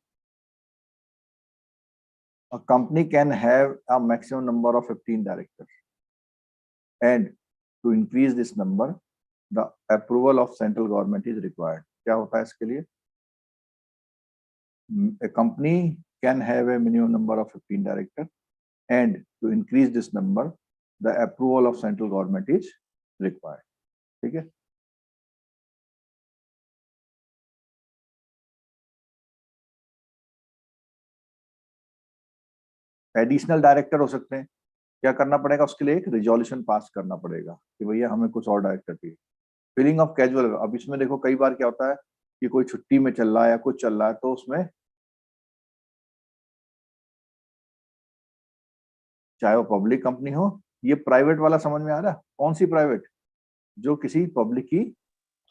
A company can have a maximum number of 15 directors, and to increase this number, the approval of central government is required. क्या होता है इसके लिए, a company can have a minimum number of 15 directors, and to increase this number, the approval of central government is required. ठीक है। Additional director हो सकते हैं, क्या करना पड़ेगा उसके लिए, एक रिजोल्यूशन पास करना पड़ेगा कि भैया हमें कुछ और डायरेक्टर चाहिए। फिलिंग ऑफ कैजुअल, अब इसमें देखो कई बार क्या होता है कि कोई छुट्टी में चल रहा है या कुछ चल रहा है, तो उसमें चाहे वो पब्लिक कंपनी हो, ये प्राइवेट वाला समझ में आ रहा है, कौन सी प्राइवेट, जो किसी पब्लिक की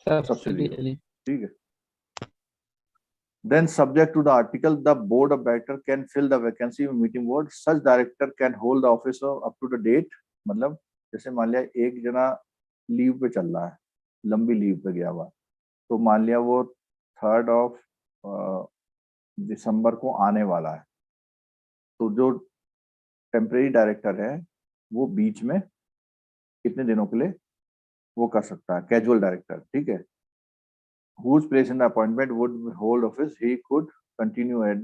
सब्सिडी हो, सब्सिडी। ठीक है। Then subject to the article, the board of director can fill the vacancy of meeting board. Such director can hold the office up to the date. मतलब जैसे मान लिया एक जना लीव पे चल रहा है, लंबी लीव पे गया हुआ, तो मान लिया वो 3 दिसंबर को आने वाला है, तो जो टेम्परेरी डायरेक्टर है वो बीच में कितने दिनों के लिए वो कर सकता है, कैजुअल डायरेक्टर, ठीक है। whose place in the appointment would hold office, he could continue at,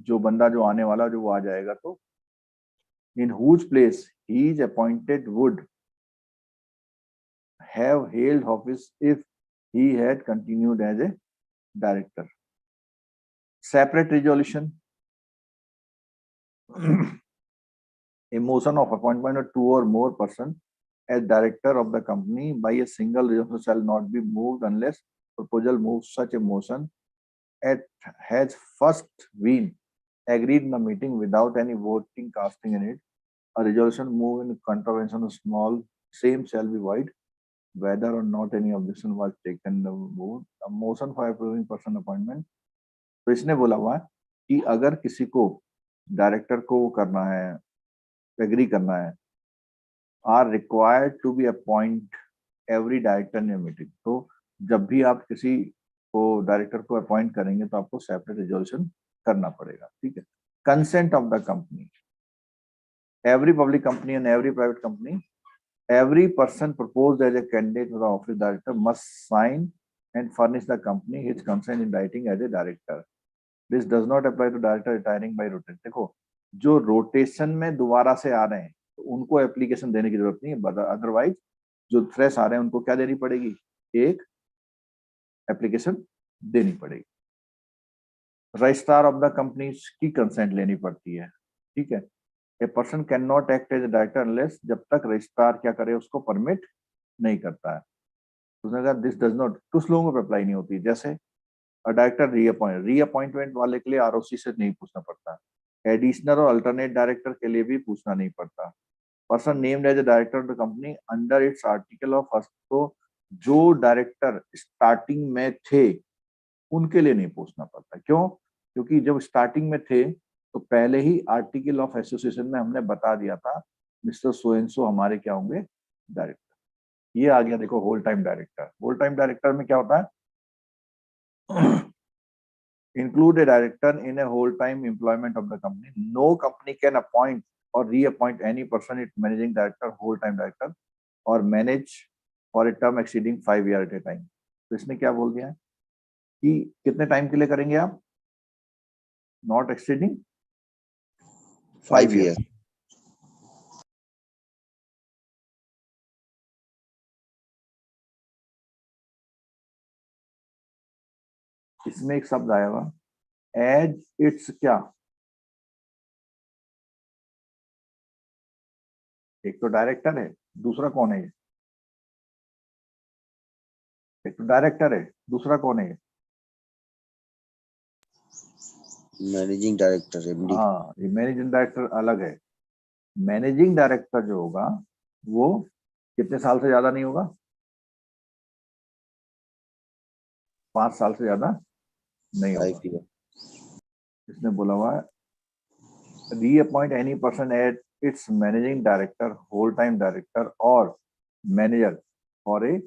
जो बंदा जो आने वाला जो वो आ जाएगा, तो in whose place he is appointed would have held office if he had continued as a director. Separate resolution, a motion of appointment of 2 or more person as director of the company by a single resolution shall not be moved unless proposal moves such a motion has first been agreed in the meeting without any voting casting in it. A resolution moved in contravention of small same shall be void whether or not any objection was taken the vote. A motion for approving person appointment, तो इसने बोला हुआ है कि अगर किसी को director को करना है, एग्री करना है, are required to be appoint every director in meeting, तो जब भी आप किसी को डायरेक्टर को अपॉइंट करेंगे तो आपको सेपरेट रिजोल्यूशन करना पड़ेगा, ठीक है। Consent of the company, every public company and every private company, every person proposed as a candidate for the office director must sign and furnish the company his consent in writing as a director. This does not apply to director retiring by rotation. देखो जो rotation में दोबारा से आ रहे हैं तो उनको application देने की जरूरत नहीं है, अदरवाइज जो फ्रेश आ रहे हैं उनको क्या देनी पड़ेगी, एक एप्लीकेशन देनी पड़ेगी। रजिस्ट्रार ऑफ द कंपनी की कंसेंट लेनी पड़ती है, ठीक है। A person can not act as a director unless, जब तक रजिस्ट्रार क्या करे उसको परमिट नहीं करता है। तो उसने कहा दिस डज नॉट, कुछ लोगों को अप्लाई नहीं होती, जैसे डायरेक्टर रीअपॉइंटमेंट वाले के लिए आरओसी से नहीं पूछना पड़ता, एडिशनल और अल्टरनेट डायरेक्टर के लिए भी पूछना नहीं पड़ता। Person named as a director of the company under its article of first, तो जो डायरेक्टर स्टार्टिंग में थे उनके लिए नहीं पूछना पड़ता। क्यों? क्योंकि जब स्टार्टिंग में थे तो पहले ही आर्टिकल ऑफ एसोसिएशन में हमने बता दिया था मिस्टर सो एंड सो हमारे क्या होंगे, डायरेक्टर। ये आ गया देखो whole time director. Whole time director में क्या होता है, include a director in a whole time employment of the company. No company can appoint or reappoint any person its managing director, whole time director, or manage for a term exceeding 5 years at a time. तो इसने क्या बोल दिया है कि कितने time के लिए करेंगे आप, नॉट एक्सीडिंग 5 years. इसमें एक शब्द आया हुआ एज इट्स क्या, एक तो डायरेक्टर है, दूसरा कौन है ये? एक तो डायरेक्टर है, दूसरा कौन है ये? Managing director MD. हाँ, ये मैनेजिंग डायरेक्टर अलग है। मैनेजिंग डायरेक्टर जो होगा वो कितने साल से ज्यादा नहीं होगा? 5 साल से ज्यादा नहीं होगा। 5 years. इसने बोला हुआ है reappoint any person at its managing director, whole time director और मैनेजर फॉर ए,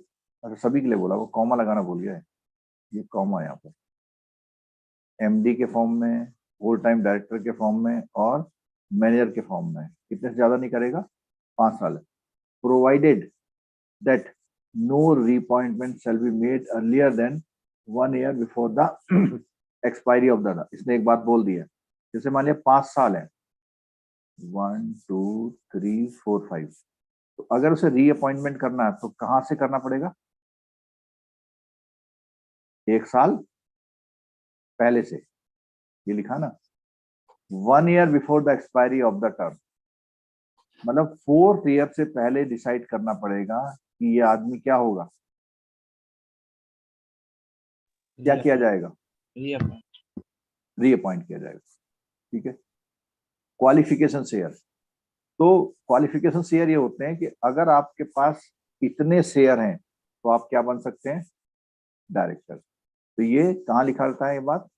सभी के लिए बोला, वो कॉमा लगाना भूल गया है, ये कॉमा यहाँ पर, एमडी के फॉर्म में, होल टाइम डायरेक्टर के फॉर्म में और मैनेजर के फॉर्म में। कितने से ज्यादा नहीं करेगा? 5 साल। Provided that no reappointment shall be made earlier than 1 year before the expiry of the, इसने एक बात बोल दी है, जैसे मान लिया 5 साल है, 1 2 3 4 5, तो अगर उसे रीअपॉइंटमेंट करना है तो कहां से करना पड़ेगा? 1 साल पहले से, ये लिखा ना, 1 year before the expiry of the term, मतलब 4th year से पहले डिसाइड करना पड़ेगा कि ये आदमी क्या होगा, क्या किया जाएगा, रीअपॉइंट किया जाएगा। ठीक है। क्वालिफिकेशन शेयर, तो क्वालिफिकेशन शेयर ये होते हैं कि अगर आपके पास इतने शेयर हैं तो आप क्या बन सकते हैं? डायरेक्टर। तो ये कहाँ लिखा रहता है ये बात?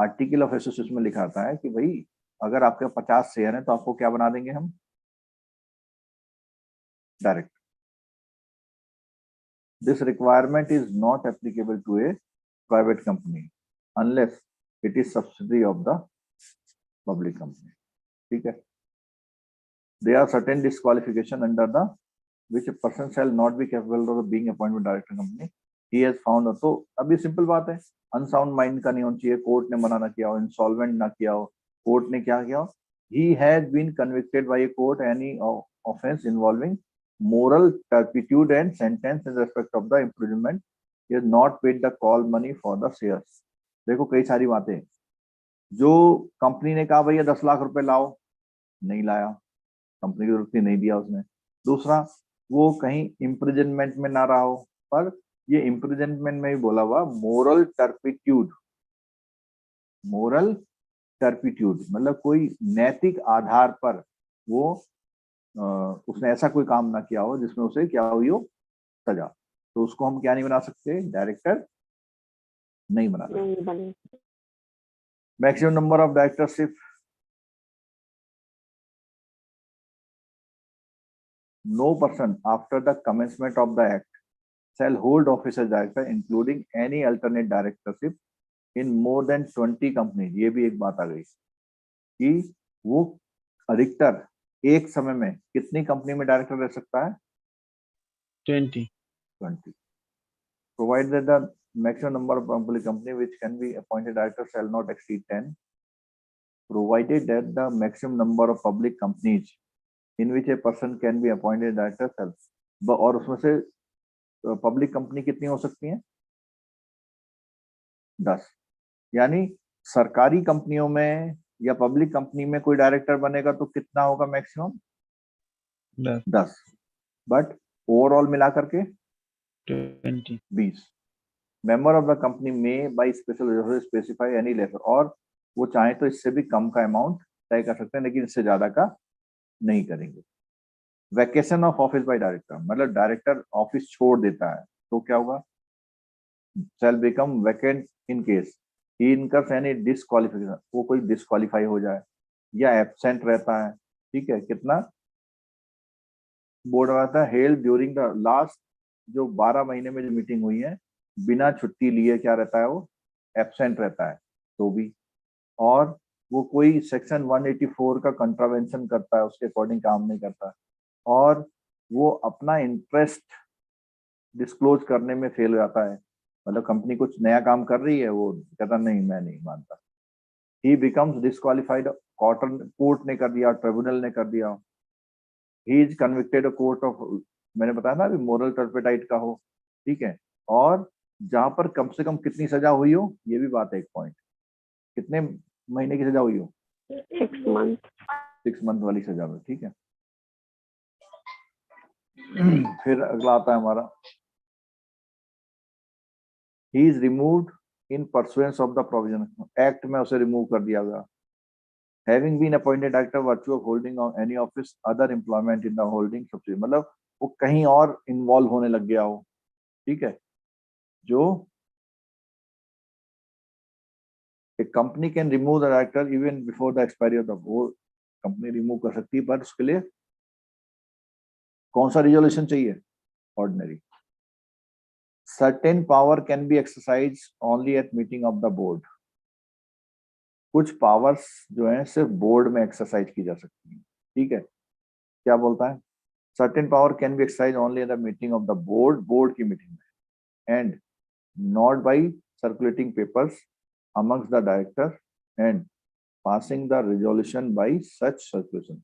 आर्टिकल ऑफ एसोसिएशन में लिखा रहता है कि भाई अगर आपके 50 शेयर हैं तो आपको क्या बना देंगे हम? Director. This requirement is not applicable to a private company unless it is subsidy of the public company. ठीक है। There are certain disqualification under the which a person shall not be capable of being appointed director company. He has found, तो अभी simple बात है, unsound mind का नहीं होना चाहिए, कोर्ट ने मना ना किया हो, इंसॉल्वेंट ना किया हो, कोर्ट ने क्या किया हो, he has been convicted by a court any offense involving moral turpitude and sentence in respect of the imprisonment, he has not paid the call money for the shares। देखो कई सारी बातें, जो कंपनी ने कहा भैया 10 लाख रुपए लाओ, नहीं लाया, कंपनी की जरूरत नहीं दिया उसने। दूसरा, वो कहीं इम्प्रिजनमेंट में ना रहा हो, पर ये इम्प्रिजनमेंट में भी बोला हुआ मोरल टर्पिट्यूड, मोरल टर्पिट्यूड मतलब कोई नैतिक आधार पर वो उसने ऐसा कोई काम ना किया हो जिसमें उसे क्या हुई हो, सजा, तो उसको हम क्या नहीं बना सकते? डायरेक्टर नहीं बना सकते। Maximum number of directorship, no person after the commencement of the act shall hold office as director including any alternate directorship in more than 20 companies। ये भी एक बात आ गई कि वो अधिकतर एक समय में कितनी कंपनी में डायरेक्टर रह सकता है? 20। Provided that the maximum number of public company which can be appointed director shall not exceed 10, provided that the maximum number of public companies in which a person can be appointed director shall, और उसमें से public company कितनी हो सकती है? 10। यानी सरकारी कंपनियों में या पब्लिक कंपनी में कोई डायरेक्टर बनेगा तो कितना होगा मैक्सिमम? 10। बट ओवरऑल मिला करके 20। मेंबर ऑफ द कंपनी में by special specify any letter, और वो चाहे तो इससे भी कम का अमाउंट तय कर सकते हैं, लेकिन इससे ज्यादा का नहीं करेंगे। Vacation of office by director, मतलब डायरेक्टर ऑफिस छोड़ देता है तो क्या होगा? शैल become vacant in case he incurs any disqualification, वो कोई डिस्क्वालीफाई हो जाए या एब्सेंट रहता है। ठीक है। कितना बोर्ड रहता है? हेल्ड ड्यूरिंग द लास्ट, जो 12 महीने में जो मीटिंग हुई है बिना छुट्टी लिए क्या रहता है? वो एब्सेंट रहता है तो भी, और वो कोई सेक्शन 184 का कंट्रावेंशन करता है, उसके अकॉर्डिंग काम नहीं करता, और वो अपना इंटरेस्ट डिस्क्लोज करने में फेल हो जाता है, मतलब कंपनी कुछ नया काम कर रही है, वो कहता नहीं मैं नहीं मानता। ही बिकम्स डिस्क्वालिफाइड, कोर्ट ने कर दिया, ट्रिब्यूनल ने कर दिया, he is convicted court of, मैंने बताया ना अभी मोरल टर्पेटाइट का हो, ठीक है, और जहां पर कम से कम कितनी सजा हुई हो, ये भी बात है एक पॉइंट, कितने महीने की सजा हुई हो, 6 months. 6 month वाली सजा में, ठीक है। फिर अगला आता है हमारा, he is removed in pursuance of the provision, act में उसे रिमूव कर दिया गया। Having been appointed director virtue of holding on any office other employment in the holding subsidy, मतलब वो कहीं और इन्वॉल्व होने लग गया हो, ठीक है। जो a company can remove the director even before the expiry of the, वो कंपनी रिमूव कर सकती है, पर उसके लिए कौन सा रिजोल्यूशन चाहिए, ordinary. Certain power can be exercise only eight meeting of the board, कुछ पावर्स जो है सिर्फ बोर्ड में एक्सरसाइज की जा सकती है, ठीक है। क्या बोलता है, certain power can be exercise only at the meeting of the board, board की मीटिंग में, and not by circulating papers amongst the director and passing the resolution by such circulation.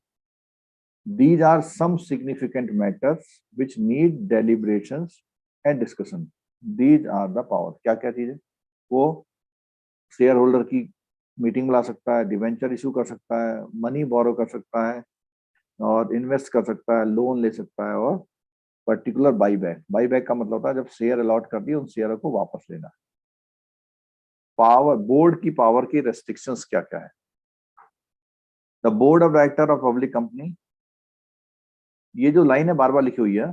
These are some significant matters which need deliberations and discussion. These are the power. क्या क्या चीजें, वो share holder की meeting बुला सकता है, debenture issue कर सकता है, मनी बोरो कर सकता है, और इन्वेस्ट कर सकता है, लोन ले सकता है, और पर्टिकुलर बाईबैक, बाईबैक का मतलब होता है जब शेयर अलॉट कर दिए उन शेयरों को वापस लेना। पावर, बोर्ड की पावर की रेस्ट्रिक्शंस क्या क्या है। The board of director of public company, ये जो लाइन है बार बार लिखी हुई है,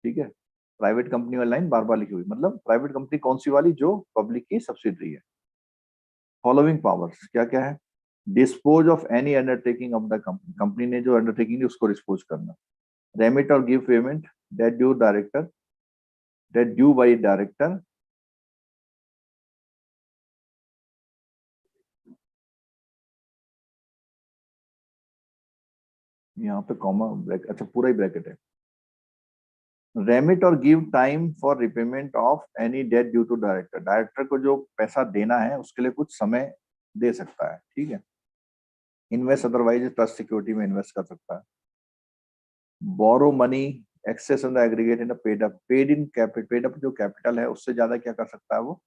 ठीक है, प्राइवेट कंपनी वाली लाइन बार बार लिखी हुई, मतलब प्राइवेट कंपनी कौन सी वाली, जो पब्लिक की सब्सिडरी है। फॉलोइंग पावर्स क्या क्या है, dispose of any undertaking of the company, company ने जो अंडरटेकिंग है उसको डिस्पोज करना। Remit or give payment that due director, that due by director, यहाँ पे कॉमा ब्रैकेट, अच्छा पूरा ही ब्रैकेट है। Remit or give time for repayment of any debt due to director, डायरेक्टर को जो पैसा देना है उसके लिए कुछ समय दे सकता है, ठीक है। इन्वेस्ट अदरवाइज ट्रस्ट सिक्योरिटी में इन्वेस्ट कर सकता है। Borrow money excess on the aggregate in paid up, paid in capital, paid up जो कैपिटल है उससे ज्यादा क्या कर सकता है, वो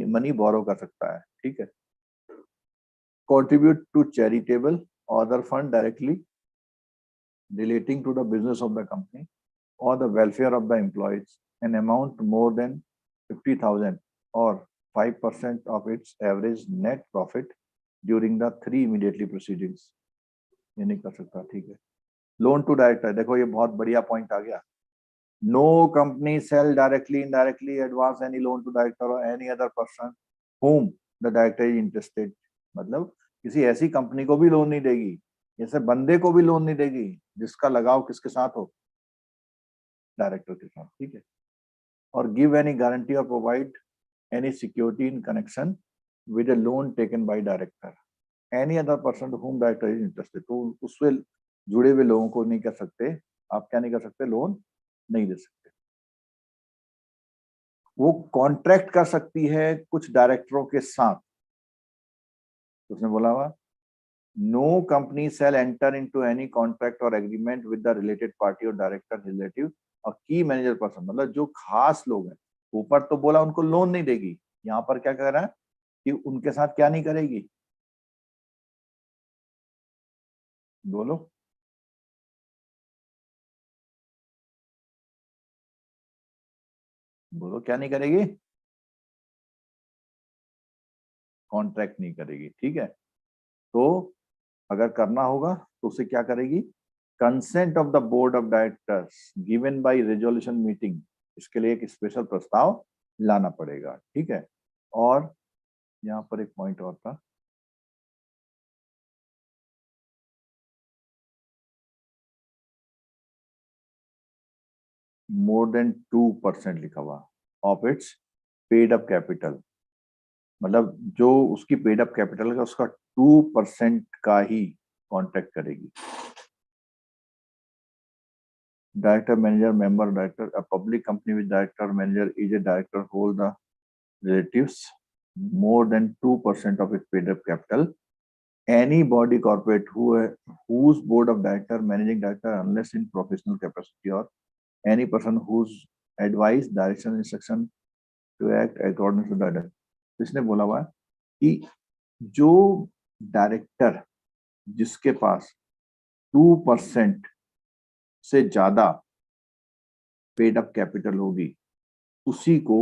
मनी बोरो कर सकता है, ठीक है। contribute to charitable or other fund directly relating to the business of the company or the welfare of the employees, an amount more than 50,000 or 5% of its average net profit during the 3 immediately proceedings, ये नहीं कर सकता, ठीक है। Loan to director, देखो ये बहुत बढ़िया पॉइंट आ गया। No company shall directly indirectly advance any loan to director or any other person whom the director is interested, मतलब किसी ऐसी कंपनी को भी लोन नहीं देगी, जैसे बंदे को भी लोन नहीं देगी जिसका लगाव किसके साथ हो, डायरेक्टर के साथ, ठीक है। और give any guarantee or provide any security in connection with a loan taken by director, any other person to whom director is interested, तो उससे जुड़े हुए लोगों को नहीं कर सकते, आप क्या नहीं कर सकते, लोन नहीं दे सकते। वो कॉन्ट्रैक्ट कर सकती है कुछ डायरेक्टरों के साथ, उसने बोला हुआ no company shall enter into any contract or agreement with the related party or director relative or key manager person, मतलब जो खास लोग हैं। ऊपर तो बोला उनको लोन नहीं देगी, यहाँ पर क्या कह रहा है कि उनके साथ क्या नहीं करेगी, बोलो बोलो, क्या नहीं करेगी, कॉन्ट्रैक्ट नहीं करेगी, ठीक है। तो अगर करना होगा तो उसे क्या करेगी, consent of the board of directors given by resolution meeting, इसके लिए एक स्पेशल प्रस्ताव लाना पड़ेगा, ठीक है। और यहाँ पर एक पॉइंट और था, मोर देन 2% लिखा हुआ of its paid up capital, मतलब जो उसकी पेड अप कैपिटल है उसका 2% का ही कॉन्ट्रैक्ट करेगी। Director, manager, member, director, a public company with director, manager is a director, hold the relatives more than 2% of its paid up capital, any body corporate whose board of director, managing director, unless in professional capacity, or any person whose advice, direction, instruction to act according to the, इसने बोला हुआ है कि जो director जिसके पास 2% से ज्यादा paid up capital होगी, उसी को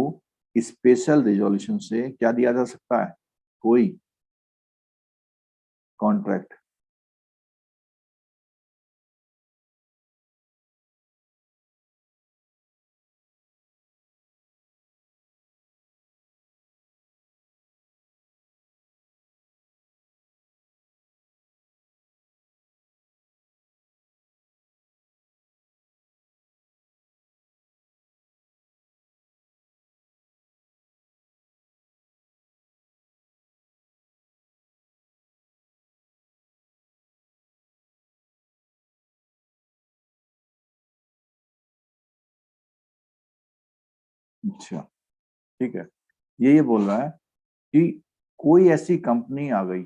स्पेशल रिजोल्यूशन से क्या दिया जा सकता है, कोई कॉन्ट्रैक्ट। अच्छा, ठीक है, ये बोल रहा है कि कोई ऐसी कंपनी आ गई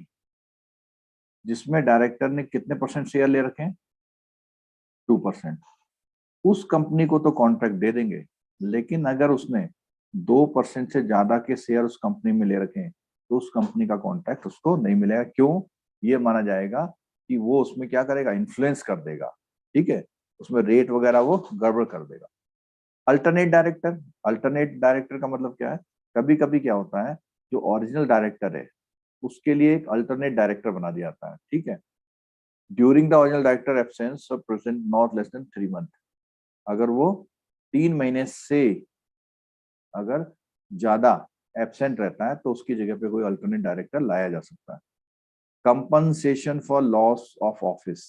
जिसमें डायरेक्टर ने कितने परसेंट शेयर ले रखे हैं, 2%, उस कंपनी को तो कॉन्ट्रैक्ट दे देंगे, लेकिन अगर उसने 2% से ज्यादा के शेयर उस कंपनी में ले रखे हैं तो उस कंपनी का कॉन्ट्रैक्ट उसको नहीं मिलेगा। क्यों? ये माना जाएगा कि वो उसमें क्या करेगा, इन्फ्लुएंस कर देगा, ठीक है, उसमें रेट वगैरह वो गड़बड़ कर देगा। अल्टरनेट डायरेक्टर का मतलब क्या है, कभी कभी क्या होता है, जो ओरिजिनल डायरेक्टर है उसके लिए एक अल्टरनेट डायरेक्टर बना दिया जाता है, ठीक है। During the original director absence present not less than 3 month, अगर वो 3 महीने से अगर ज्यादा एब्सेंट रहता है तो उसकी जगह पे कोई अल्टरनेट डायरेक्टर लाया जा सकता है। Compensation for loss of office,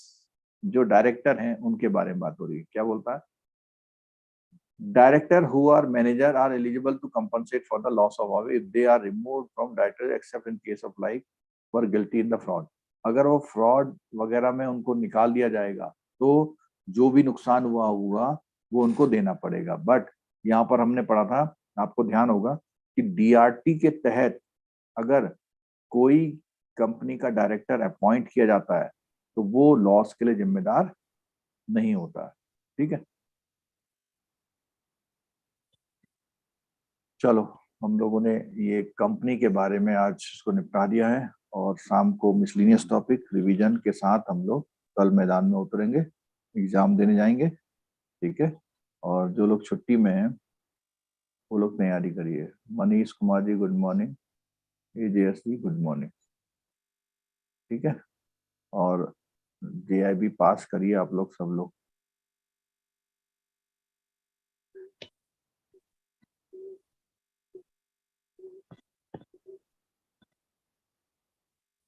जो डायरेक्टर हैं उनके बारे में बात हो रही है। क्या बोलता है, director who are manager are eligible to compensate for the loss of office if they are removed from director except in case of like were guilty in the fraud. अगर वो फ्रॉड वगैरह में उनको निकाल दिया जाएगा तो जो भी नुकसान हुआ होगा वो उनको देना पड़ेगा। बट यहाँ पर हमने पढ़ा था, आपको ध्यान होगा कि डीआरटी के तहत अगर कोई कंपनी का डायरेक्टर अपॉइंट किया जाता है तो वो लॉस के लिए जिम्मेदार नहीं होता है, ठीक है। चलो, हम लोगों ने ये कंपनी के बारे में आज इसको निपटा दिया है, और शाम को मिसलिनियस टॉपिक रिवीजन के साथ हम लोग कल मैदान में उतरेंगे, एग्जाम देने जाएंगे, ठीक है। और जो लोग छुट्टी में हैं वो लोग तैयारी करिए। Manish Kumar ji good morning, AJS जी गुड मॉर्निंग, ठीक है। और JIB पास करिए आप लोग सब लोग।